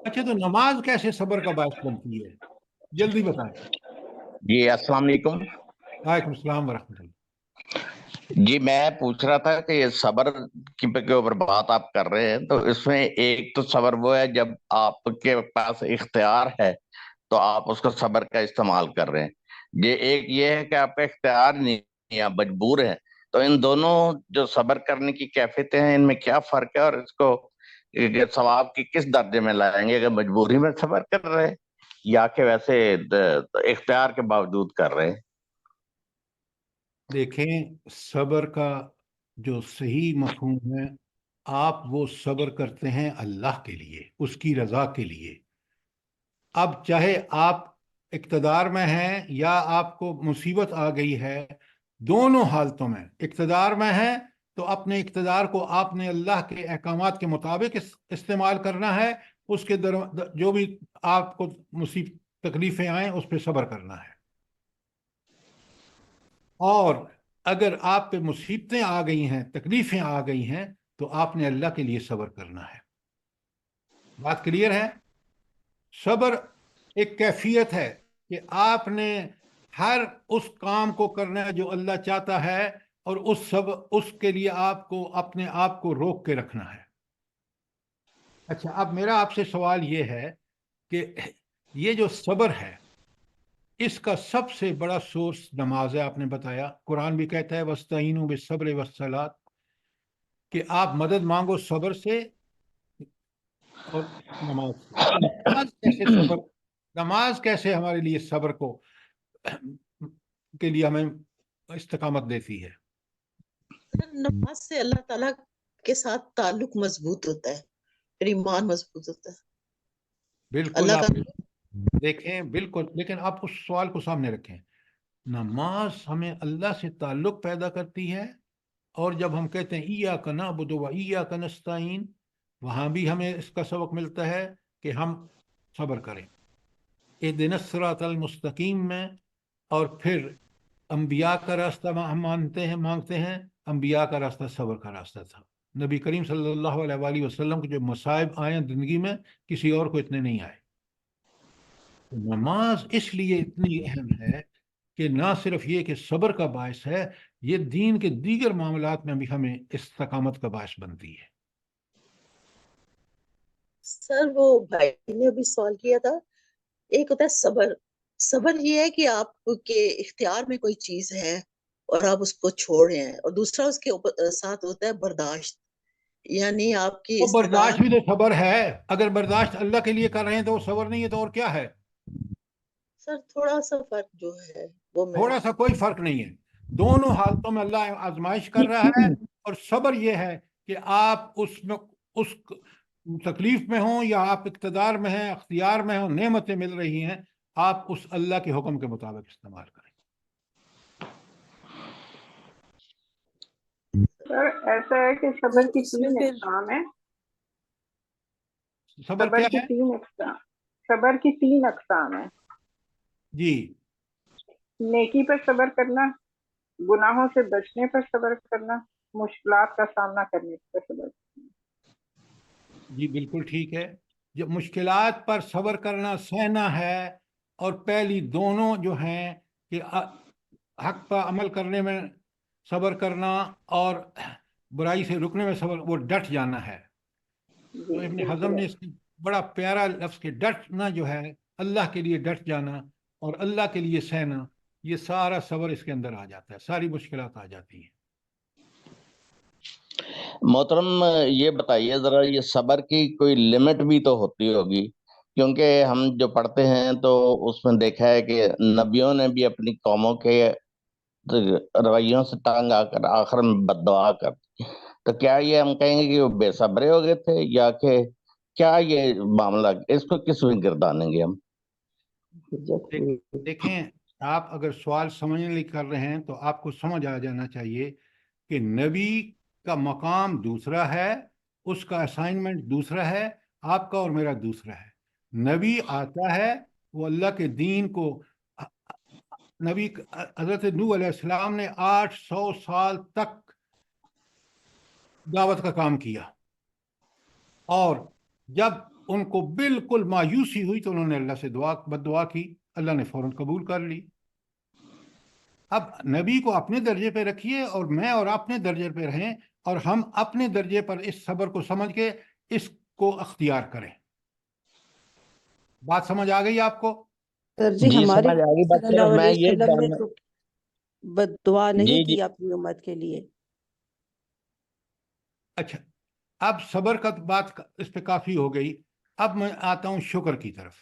اچھا، تو نماز کیسے صبر کا باعث بنتی ہے؟ جلدی بتائیں. جی السلام علیکم. وعلیکم السلام ورحمۃ اللہ. جی میں پوچھ رہا تھا کہ یہ صبر کے اوپر بات آپ کر رہے ہیں، تو اس میں ایک تو صبر وہ ہے جب آپ کے پاس اختیار ہے تو آپ اس کو صبر کا استعمال کر رہے ہیں. ایک یہ ہے کہ آپ کا اختیار نہیں، آپ مجبور ہیں. تو ان دونوں جو صبر کرنے کی کیفیتیں ہیں، ان میں کیا فرق ہے، اور اس کو ثواب کی کس درجے میں لائیں گے، اگر مجبوری میں صبر کر رہے ہیں یا کہ ویسے اختیار کے باوجود کر رہے ہیں؟ دیکھیں، صبر کا جو صحیح مفہوم ہے، آپ وہ صبر کرتے ہیں اللہ کے لیے، اس کی رضا کے لیے. اب چاہے آپ اقتدار میں ہیں یا آپ کو مصیبت آ گئی ہے، دونوں حالتوں میں اقتدار میں ہے تو اپنے اقتدار کو آپ نے اللہ کے احکامات کے مطابق استعمال کرنا ہے. اس کے جو بھی آپ کو تکلیفیں آئیں اس پہ صبر کرنا ہے. اور اگر آپ پہ مصیبتیں آ گئی ہیں، تکلیفیں آ گئی ہیں، تو آپ نے اللہ کے لیے صبر کرنا ہے. بات کلیئر ہے؟ صبر ایک کیفیت ہے کہ آپ نے ہر اس کام کو کرنا ہے جو اللہ چاہتا ہے، اور اس کے لیے آپ کو اپنے آپ کو روک کے رکھنا ہے. اچھا، اب میرا آپ سے سوال یہ ہے کہ یہ جو صبر ہے، اس کا سب سے بڑا سورس نماز ہے. آپ نے بتایا، قرآن بھی کہتا ہے وَاسْتَعِينُوا بِالصَّبْرِ وَالصَّلَاةِ، کہ آپ مدد مانگو صبر سے اور نماز سے. نماز کیسے ہمارے لیے صبر کے لیے ہمیں استقامت دیتی ہے؟ نماز سے اللہ تعالیٰ کے ساتھ تعلق مضبوط ہوتا ہے، پھر ایمان مضبوط ہوتا ہے. بالکل. اللہ آپ کا دیکھیں، بالکل، لیکن آپ اس سوال کو سامنے رکھیں. نماز ہمیں اللہ سے تعلق پیدا کرتی ہے، اور جب ہم کہتے ہیں ایاک نعبد و ایاک نستعین، وہاں بھی ہمیں اس کا سبق ملتا ہے کہ ہم صبر کریں. اہدنا الصراط المستقیم میں، اور پھر انبیاء کا راستہ ہم مانگتے ہیں. انبیاء کا راستہ صبر کا راستہ تھا. نبی کریم صلی اللہ علیہ وآلہ وسلم کو جو مصائب آئے زندگی میں، کسی اور کو اتنے نہیں آئے. نماز اس لیے اتنی اہم ہے کہ نہ صرف یہ کہ صبر کا باعث ہے، یہ دین کے دیگر معاملات میں بھی ہمیں استقامت کا باعث بنتی ہے. سر وہ بھائی نے ابھی سوال کیا تھا، ایک ہوتا ہے صبر. صبر یہ ہے کہ آپ کے اختیار میں کوئی چیز ہے اور آپ اس کو چھوڑ رہے ہیں، اور دوسرا اس کے ساتھ ہوتا ہے برداشت، یعنی آپ کی وہ برداشت استطاعت. بھی تو صبر ہے. اگر برداشت اللہ کے لیے کر رہے ہیں تو وہ صبر نہیں ہے، تو اور کیا ہے؟ سر تھوڑا سا فرق جو ہے وہ میں تھوڑا سا کوئی فرق نہیں ہے. دونوں حالتوں میں اللہ آزمائش کر رہا ہے. اور صبر یہ ہے کہ آپ اس تکلیف میں ہوں یا آپ اقتدار میں ہیں، اختیار میں ہوں، نعمتیں مل رہی ہیں، آپ اس اللہ کے حکم کے مطابق استعمال کریں. سر ایسا ہے کہ صبر کی تین اقسام ہیں. صبر کیا ہے؟ صبر کی تین اقسام ہیں. جی. نیکی پر صبر کرنا، گناہوں سے بچنے پر صبر کرنا، مشکلات کا سامنا کرنے پر صبر کرنا. جی بالکل ٹھیک ہے. جب مشکلات پر صبر کرنا سہنا ہے، اور پہلی دونوں جو ہیں کہ حق پر عمل کرنے میں صبر کرنا اور برائی سے رکنے میں صبر، وہ ڈٹ جانا ہے. تو ابن حزم نے اس کی بڑا پیارا لفظ کہ ڈٹنا جو ہے اللہ کے لیے ڈٹ جانا اور اللہ کے لیے سہنا، یہ سارا صبر اس کے اندر آ جاتا ہے، ساری مشکلات آ جاتی ہیں۔ محترم یہ بتائیے ذرا، یہ صبر کی کوئی لمٹ بھی تو ہوتی ہوگی، کیونکہ ہم جو پڑھتے ہیں تو اس میں دیکھا ہے کہ نبیوں نے بھی اپنی قوموں کے رویوں سے تنگ آ کر آخر میں بد دعا کر دی، تو کیا یہ ہم کہیں گے کہ وہ بے صبرے ہو گئے تھے، یا کہ کیا یہ معاملہ، اس کو کس میں گردانیں گے ہم؟ دیکھیں، آپ اگر سوال سمجھنے لیے کر رہے ہیں تو آپ کو سمجھ آ جانا چاہیے کہ نبی کا مقام دوسرا ہے، اس کا اسائنمنٹ دوسرا ہے، آپ کا اور میرا دوسرا ہے۔ نبی آتا ہے، وہ اللہ کے دین کو، نبی حضرت نوح علیہ السلام نے 800 سال تک دعوت کا کام کیا، اور جب ان کو بالکل مایوسی ہوئی تو انہوں نے اللہ سے بد دعا کی، اللہ نے فوراً قبول کر لی۔ اب نبی کو اپنے درجے پہ رکھیے اور میں اور اپنے درجے پہ رہیں، اور ہم اپنے درجے پر اس صبر کو سمجھ کے اس کو اختیار کریں۔ بات سمجھ آ گئی آپ کو؟ سر جی ہمارے سمجھ آ گئی، صلی اللہ میں علیہ یہ وسلم نے جاننا، تو بد دعا نہیں جی کی اپنی امت کے لیے۔ اچھا، اب صبر کا بات اس پہ کافی ہو گئی، اب میں آتا ہوں شکر کی طرف۔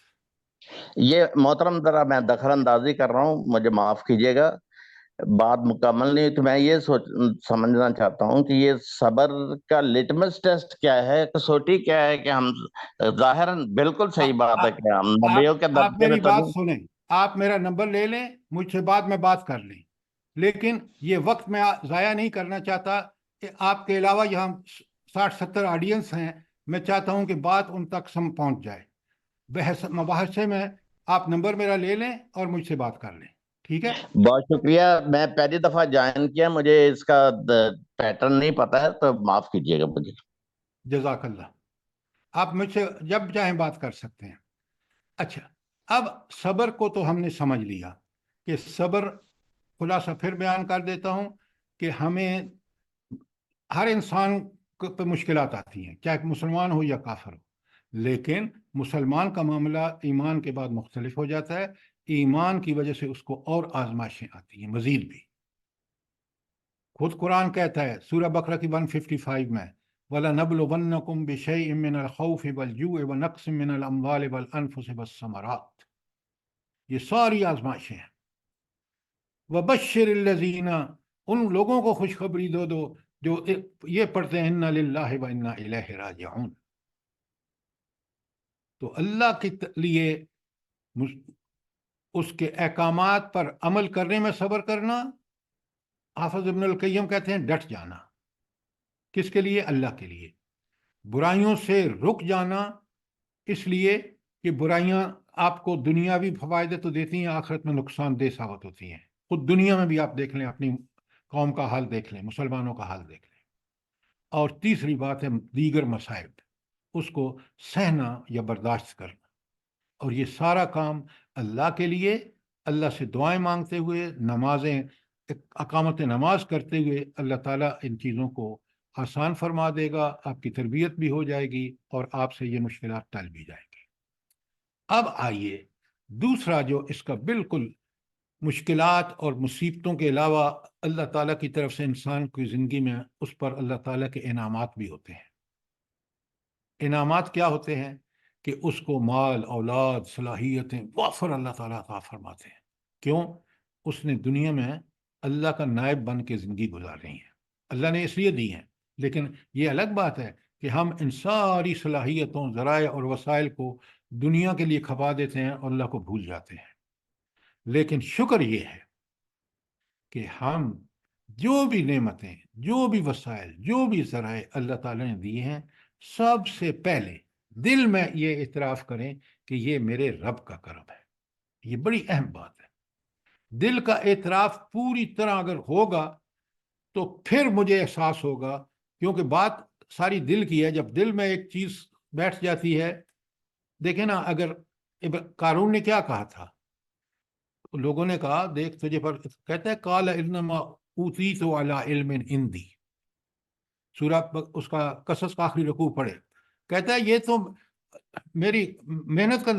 یہ محترم ذرا میں دخل اندازی کر رہا ہوں، مجھے معاف کیجیے گا، بات مکمل نہیں، تو میں یہ سمجھنا چاہتا ہوں کہ یہ صبر کا لٹمس ٹیسٹ کیا ہے، کسوٹی کیا ہے، کہ ہم ظاہراً بالکل صحیح بات ہے کہ ہم نبیوں کے آپ درجے میری میں تو بات نہیں۔ سنیں، آپ میرا نمبر لے لیں، مجھ سے بعد میں بات کر لیں، لیکن یہ وقت میں ضائع نہیں کرنا چاہتا کہ آپ کے علاوہ یہاں 60-70 آڈینس ہیں، میں چاہتا ہوں کہ بات ان تک پہنچ جائے۔ بحث مباحثے میں آپ نمبر میرا لے لیں اور مجھ سے بات کر لیں، ٹھیک ہے؟ بہت شکریہ، میں پہلی دفعہ جوائن کیا، مجھے اس کا پیٹرن نہیں پتا ہے، تو معاف کیجیے گا مجھے۔ جزاک اللہ، آپ مجھ سے جب چاہیں بات کر سکتے ہیں۔ اچھا، اب صبر کو تو ہم نے سمجھ لیا کہ صبر، خلاصہ پھر بیان کر دیتا ہوں کہ ہمیں، ہر انسان پہ مشکلات آتی ہیں، چاہے مسلمان ہو یا کافر ہو، لیکن مسلمان کا معاملہ ایمان کے بعد مختلف ہو جاتا ہے، ایمان کی وجہ سے اس کو اور آزمائشیں آتی ہیں مزید بھی۔ خود قرآن کہتا ہے سورہ بقرہ کی 155 میں، وَلَنَبْلُوَنَّكُمْ بِشَيْءٍ مِّنَ الْخَوْفِ وَالْجُوعِ وَنَقْصٍ مِّنَ الْأَمْوَالِ وَالْأَنفُسِ وَالثَّمَرَاتِ، یہ ساری آزمائشیں ہیں۔ وَبَشِّرِ الَّذِينَ، ان لوگوں کو خوشخبری دو جو یہ پڑھتے ہیں اِنَّا لِلَّهِ وَإِنَّا إِلَيْهِ رَاجِعُونَ۔ تو اللہ کے لیے اس کے احکامات پر عمل کرنے میں صبر کرنا، حافظ ابن القیم کہتے ہیں ڈٹ جانا، کس کے لیے؟ اللہ کے لیے۔ برائیوں سے رک جانا، اس لیے کہ برائیاں آپ کو دنیاوی فوائد تو دیتی ہیں، آخرت میں نقصان دہ ثابت ہوتی ہیں۔ خود دنیا میں بھی آپ دیکھ لیں، اپنی قوم کا حال دیکھ لیں، مسلمانوں کا حال دیکھ لیں۔ اور تیسری بات ہے دیگر مصائب، اس کو سہنا یا برداشت کرنا، اور یہ سارا کام اللہ کے لیے، اللہ سے دعائیں مانگتے ہوئے، نمازیں، اقامت نماز کرتے ہوئے اللہ تعالیٰ ان چیزوں کو آسان فرما دے گا، آپ کی تربیت بھی ہو جائے گی اور آپ سے یہ مشکلات ٹل بھی جائیں گی۔ اب آئیے دوسرا جو اس کا بالکل مشکلات اور مصیبتوں کے علاوہ اللہ تعالیٰ کی طرف سے انسان کی زندگی میں اس پر اللہ تعالیٰ کے انعامات بھی ہوتے ہیں۔ انعامات کیا ہوتے ہیں؟ کہ اس کو مال، اولاد، صلاحیتیں وافر اللہ تعالیٰ عطا فرماتے ہیں۔ کیوں؟ اس نے دنیا میں اللہ کا نائب بن کے زندگی گزاری ہے، اللہ نے اس لیے دی ہیں، لیکن یہ الگ بات ہے کہ ہم ان ساری صلاحیتوں، ذرائع اور وسائل کو دنیا کے لیے کھپا دیتے ہیں اور اللہ کو بھول جاتے ہیں۔ لیکن شکر یہ ہے کہ ہم جو بھی نعمتیں، جو بھی وسائل، جو بھی ذرائع اللہ تعالیٰ نے دیے ہیں، سب سے پہلے دل میں یہ اعتراف کریں کہ یہ میرے رب کا کرم ہے۔ یہ بڑی اہم بات ہے۔ دل کا اعتراف پوری طرح اگر ہوگا تو پھر مجھے احساس ہوگا، کیونکہ بات ساری دل کی ہے۔ جب دل میں ایک چیز بیٹھ جاتی ہے، دیکھیں نا، اگر قارون نے کیا کہا تھا، لوگوں نے کہا دیکھ تجھے پر، کہتا ہے قال انما اوتیت علی علم عندی، سورہ اس کا قصص کا آخری رکوع پڑھے، کہتا ہے یہ تو میری محنت کا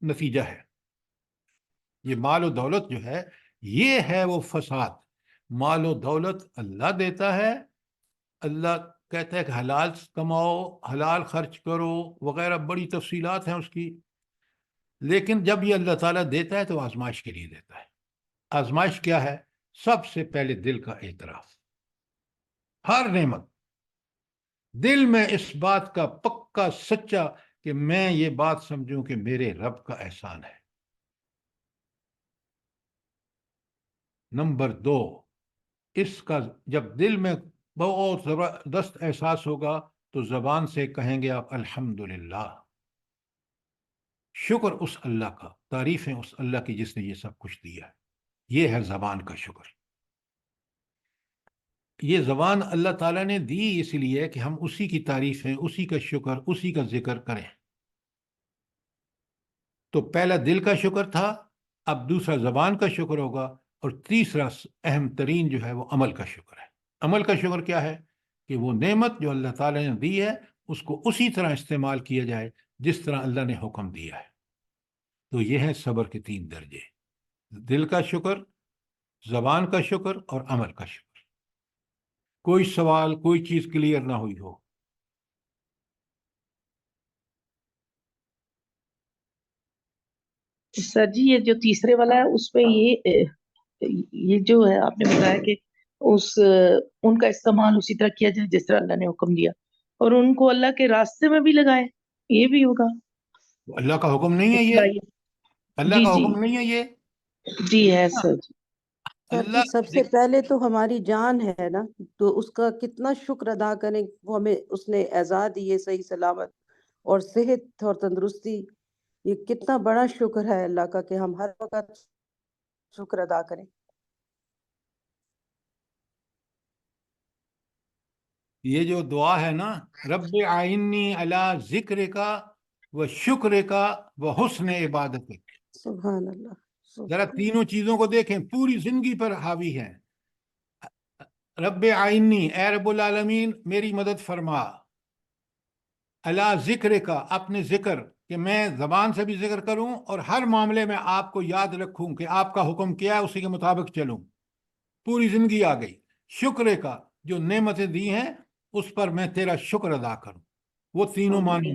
نتیجہ ہے. یہ مال و دولت جو ہے یہ ہے وہ فساد. مال و دولت اللہ دیتا ہے، اللہ کہتا ہے کہ حلال کماؤ، حلال خرچ کرو وغیرہ، بڑی تفصیلات ہیں اس کی. لیکن جب یہ اللہ تعالیٰ دیتا ہے تو آزمائش کے لیے دیتا ہے. آزمائش کیا ہے؟ سب سے پہلے دل کا اعتراف. ہر نعمت دل میں اس بات کا پکا سچا کہ میں یہ بات سمجھوں کہ میرے رب کا احسان ہے. نمبر 2، اس کا جب دل میں بہت زبردست احساس ہوگا تو زبان سے کہیں گے آپ الحمدللہ، شکر اس اللہ کا، تعریفیں اس اللہ کی جس نے یہ سب کچھ دیا. یہ ہے زبان کا شکر. یہ زبان اللہ تعالیٰ نے دی اس لیے کہ ہم اسی کی تعریفیں، اسی کا شکر، اسی کا ذکر کریں. تو پہلا دل کا شکر تھا، اب دوسرا زبان کا شکر ہوگا، اور تیسرا اہم ترین جو ہے وہ عمل کا شکر ہے. عمل کا شکر کیا ہے؟ کہ وہ نعمت جو اللہ تعالیٰ نے دی ہے اس کو اسی طرح استعمال کیا جائے جس طرح اللہ نے حکم دیا ہے. تو یہ ہے صبر کے 3 درجے: دل کا شکر، زبان کا شکر اور عمل کا شکر. کوئی سوال، کوئی چیز کلیئر نہ ہوئی ہو؟ سر جی یہ جو تیسرے والا ہے اس پہ یہ جو ہے آپ نے بتایا کہ ان کا استعمال اسی طرح کیا جائے جس طرح اللہ نے حکم دیا، اور ان کو اللہ کے راستے میں بھی لگائے، یہ بھی ہوگا؟ اللہ کا حکم نہیں ہے یہ؟ اللہ کا حکم نہیں ہے یہ؟ جی ہے سر جی. سر جی سب سے پہلے تو ہماری جان ہے نا، تو اس کا کتنا شکر ادا کریں، وہ ہمیں اس نے اعزاز دی ہے، صحیح سلامت اور صحت اور تندرستی. یہ کتنا بڑا شکر ہے اللہ کا کہ ہم ہر وقت شکر ادا کریں. یہ جو دعا ہے نا، رب اعنی علی ذکر کا و شکر کا و حسن عبادت. سبحان اللہ. ذرا تینوں چیزوں کو دیکھیں، پوری زندگی پر حاوی ہیں. رب اعنی، اے رب العالمین میری مدد فرما، علی ذکر کا، اپنے ذکر، کہ میں زبان سے بھی ذکر کروں اور ہر معاملے میں آپ کو یاد رکھوں کہ آپ کا حکم کیا ہے اسی کے مطابق چلوں. پوری زندگی آ گئی. شکر کا، جو نعمتیں دی ہیں اس پر میں تیرا شکر ادا کروں. وہ تینوں معنی،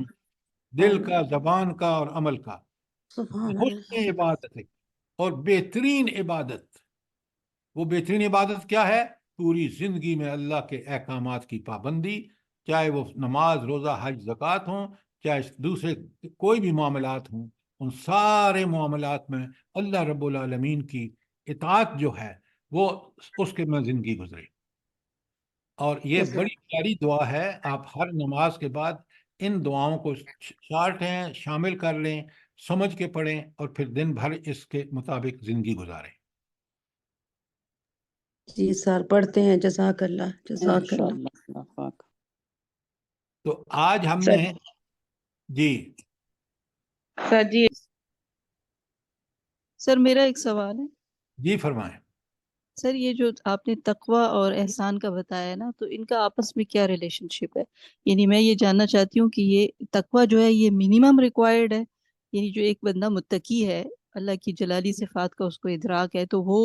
دل کا، زبان کا اور عمل کا. حسن عبادت، اور بہترین عبادت. وہ بہترین عبادت کیا ہے؟ پوری زندگی میں اللہ کے احکامات کی پابندی، چاہے وہ نماز، روزہ، حج، زکوٰۃ ہوں، چاہے دوسرے کوئی بھی معاملات ہوں، ان سارے معاملات میں اللہ رب العالمین کی اطاعت جو ہے وہ اس کے میں زندگی گزرے. اور یہ بڑی پیاری دعا ہے. آپ ہر نماز کے بعد ان دعاؤں کو چارٹیں، شامل کر لیں، سمجھ کے پڑھیں، اور پھر دن بھر اس کے مطابق زندگی گزاریں. جی سر پڑھتے ہیں. جزاک اللہ، جزاک اللہ. تو آج ہم نے جی سر جی سر میرا ایک سوال ہے. جی فرمائیں. سر یہ جو آپ نے تقوی اور احسان کا بتایا نا، تو ان کا آپس میں کیا ریلیشن شپ ہے؟ یعنی میں یہ جاننا چاہتی ہوں کہ یہ تقوی جو ہے یہ منیمم ریکوائرڈ ہے، یعنی جو ایک بندہ متقی ہے، اللہ کی جلالی صفات کا اس کو ادراک ہے، تو وہ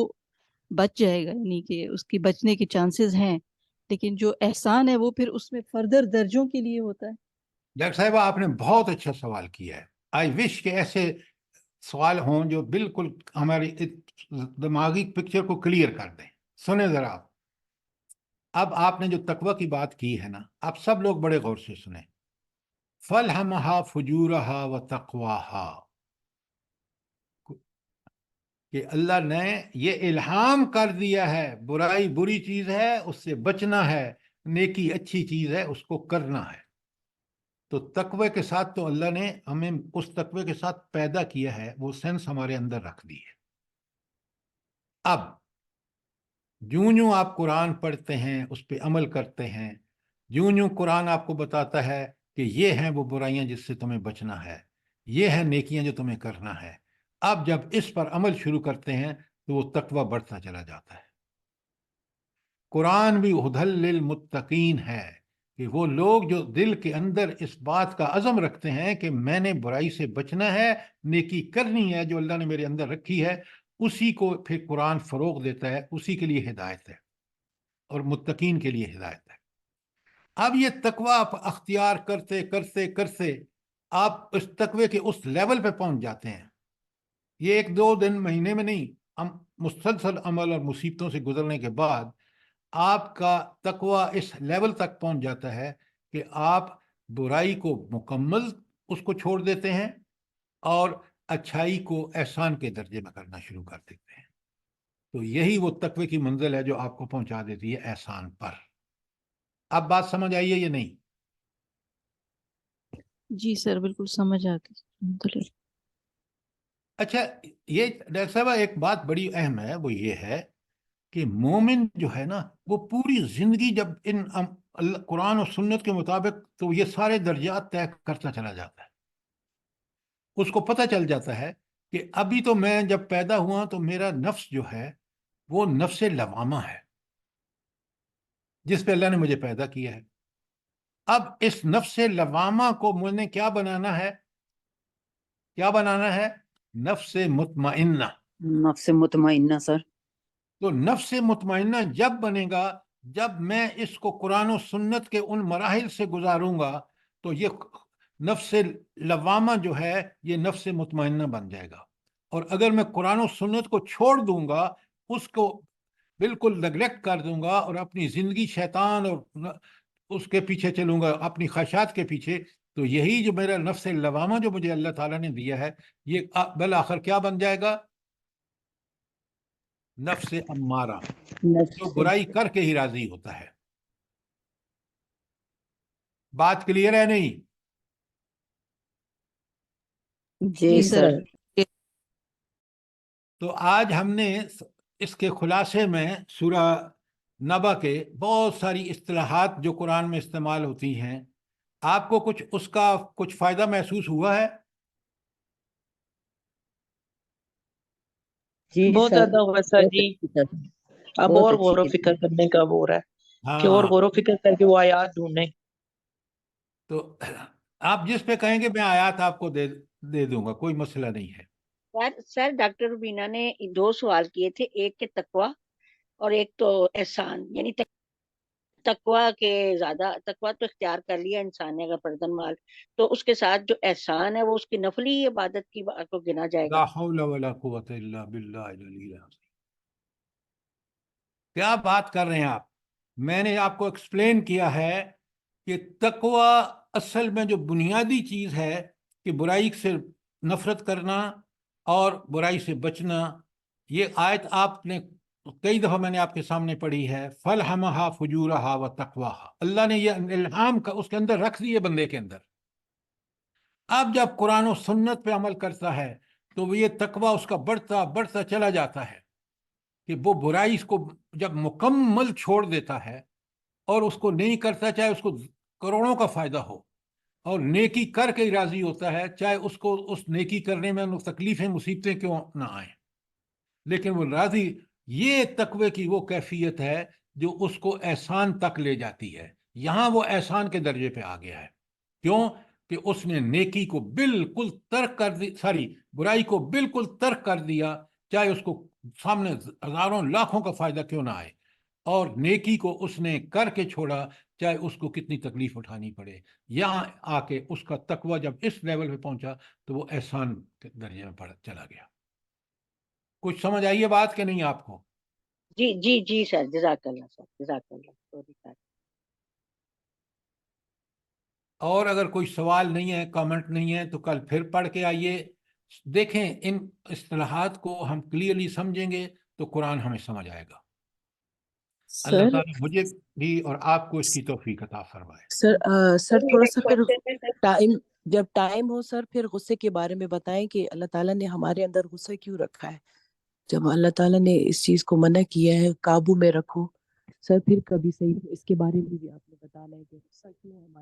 بچ جائے گا، یعنی کہ اس کی بچنے کے چانسز ہیں. لیکن جو احسان ہے وہ پھر اس میں فردر درجوں کے لیے ہوتا ہے. ڈاکٹر صاحبہ آپ نے بہت اچھا سوال کیا ہے. آئی وش کہ ایسے سوال ہوں جو بالکل ہماری دماغی پکچر کو کلیئر کر دیں. سنیں ذرا. اب آپ نے جو تقوی کی بات کی ہے نا، آپ سب لوگ بڑے غور سے سنیں. فَلْهَمَهَا فُجُورَهَا وَتَقْوَاهَا، کہ اللہ نے یہ الہام کر دیا ہے برائی بری چیز ہے اس سے بچنا ہے، نیکی اچھی چیز ہے اس کو کرنا ہے. تو تقوی کے ساتھ تو اللہ نے ہمیں اس تقوی کے ساتھ پیدا کیا ہے، وہ سینس ہمارے اندر رکھ دی ہے. اب جوں آپ قرآن پڑھتے ہیں، اس پہ عمل کرتے ہیں، جوں قرآن آپ کو بتاتا ہے کہ یہ ہیں وہ برائیاں جس سے تمہیں بچنا ہے، یہ ہیں نیکیاں جو تمہیں کرنا ہے. اب جب اس پر عمل شروع کرتے ہیں تو وہ تقوی بڑھتا چلا جاتا ہے. قرآن بھی ہدی للمتقین ہے، کہ وہ لوگ جو دل کے اندر اس بات کا عزم رکھتے ہیں کہ میں نے برائی سے بچنا ہے، نیکی کرنی ہے جو اللہ نے میرے اندر رکھی ہے، اسی کو پھر قرآن فروغ دیتا ہے، اسی کے لیے ہدایت ہے اور متقین کے لیے ہدایت ہے۔ اب یہ تقوی آپ اختیار کرتے کرتے کرتے آپ اس تقوی کے اس لیول پہ پہنچ جاتے ہیں۔ یہ 1-2 دن مہینے میں نہیں، مسلسل عمل اور مصیبتوں سے گزرنے کے بعد آپ کا تقوی اس لیول تک پہنچ جاتا ہے کہ آپ برائی کو مکمل اس کو چھوڑ دیتے ہیں اور اچھائی کو احسان کے درجے میں کرنا شروع کر دیتے ہیں۔ تو یہی وہ تقوی کی منزل ہے جو آپ کو پہنچا دیتی ہے احسان پر۔ اب بات سمجھ آئی ہے یا نہیں؟ جی سر بالکل سمجھ آ گئی۔ اچھا، یہ ڈاکٹر صاحبہ ایک بات بڑی اہم ہے، وہ یہ ہے کہ مومن جو ہے نا وہ پوری زندگی جب ان قرآن و سنت کے مطابق تو یہ سارے درجات طے کرتا چلا جاتا ہے۔ اس کو پتہ چل جاتا ہے کہ ابھی تو میں جب پیدا ہوا تو میرا نفس جو ہے وہ نفس لوامہ ہے جس پہ اللہ نے مجھے پیدا کیا ہے۔ اب اس نفس لوامہ کو مجھے کیا بنانا ہے؟ کیا بنانا ہے؟ نفس مطمئنہ۔ نفس مطمئنہ سر۔ تو نفس مطمئنہ جب بنے گا جب میں اس کو قرآن و سنت کے ان مراحل سے گزاروں گا تو یہ نفس لوامہ جو ہے یہ نفس مطمئنہ بن جائے گا۔ اور اگر میں قرآن و سنت کو چھوڑ دوں گا، اس کو بالکل نیگلیکٹ کر دوں گا اور اپنی زندگی شیطان اور اس کے پیچھے چلوں گا، اپنی خواہشات کے پیچھے، تو یہی جو میرا نفس لوامہ جو مجھے اللہ تعالیٰ نے دیا ہے یہ بالآخر کیا بن جائے گا؟ نفس امارہ، جو برائی کر کے ہی راضی ہوتا ہے۔ بات کلیئر ہے نہیں؟ جی سر۔ تو آج ہم نے اس کے خلاصے میں سورہ نبا کے بہت ساری اصطلاحات جو قرآن میں استعمال ہوتی ہیں، آپ کو کچھ اس کا کچھ فائدہ محسوس ہوا ہے؟ جی بہت زیادہ ہوا سر جی۔ اب اور غور و فکر کرنے کا وہ ہو رہا ہے کہ اور غور و فکر کر کے وہ آیات ڈھونڈیں۔ تو آپ جس پہ کہیں گے میں آیات آپ کو دے دوں گا، کوئی مسئلہ نہیں ہے۔ سر ڈاکٹر روبینہ نے 2 سوال کیے تھے، ایک کے تقوی اور ایک تو احسان، یعنی تقوی کے زیادہ تقوی تو اختیار کر لیا انسان نے اگر پردن مال، تو اس کے ساتھ جو احسان ہے وہ اس کی نفلی عبادت کی بات کو گنا جائے گا۔ لا حول ولا قوت الا باللہ العلی العظیم۔ کیا بات کر رہے ہیں آپ؟ میں نے آپ کو ایکسپلین کیا ہے کہ تقوی اصل میں جو بنیادی چیز ہے کہ برائی سے نفرت کرنا اور برائی سے بچنا، یہ آیت آپ نے کئی دفعہ میں نے آپ کے سامنے پڑھی ہے، فَلْهَمَهَا فُجُورَهَا وَتَقْوَاهَا، اللہ نے یہ الہام کا اس کے اندر رکھ دیے بندے کے اندر۔ اب جب قرآن و سنت پہ عمل کرتا ہے تو وہ یہ تقوی اس کا بڑھتا بڑھتا چلا جاتا ہے کہ وہ برائی اس کو جب مکمل چھوڑ دیتا ہے اور اس کو نہیں کرتا، چاہے اس کو کروڑوں کا فائدہ ہو، اور نیکی کر کے ہی راضی ہوتا ہے، چاہے اس کو اس نیکی کرنے میں تکلیفیں مصیبتیں کیوں نہ آئیں، لیکن وہ راضی۔ یہ تقوی کی وہ کیفیت ہے جو اس کو احسان تک لے جاتی ہے۔ یہاں وہ احسان کے درجے پہ آ گیا ہے۔ کیوں؟ کہ اس نے نیکی کو بالکل ترک کر دی، برائی کو بالکل ترک کر دیا، چاہے اس کو سامنے ہزاروں لاکھوں کا فائدہ کیوں نہ آئے، اور نیکی کو اس نے کر کے چھوڑا چاہے اس کو کتنی تکلیف اٹھانی پڑے۔ یہاں آ کے اس کا تقوی جب اس لیول پہ پہنچا تو وہ احسان کے درجے میں چلا گیا۔ کچھ سمجھ آئیے بات کہ نہیں آپ کو؟ جی جی جی سر، جزاک اللہ سر، جزاک اللہ۔ اور اگر کوئی سوال نہیں ہے، کامنٹ نہیں ہے، تو کل پھر پڑھ کے آئیے، دیکھیں ان اصطلاحات کو ہم کلیئرلی سمجھیں گے تو قرآن ہمیں سمجھ آئے گا۔ اللہ تعالیٰ مجھے بھی اور آپ کو اس کی توفیق عطا فرمائے۔ سر تھوڑا سا پھر ٹائم، جب ٹائم ہو سر پھر غصے کے بارے میں بتائیں کہ اللہ تعالیٰ نے ہمارے اندر غصہ کیوں رکھا ہے، جب اللہ تعالیٰ نے اس چیز کو منع کیا ہے قابو میں رکھو سر، پھر کبھی صحیح اس کے بارے میں بھی آپ نے بتانا ہے کہ غصہ کیوں ہمارے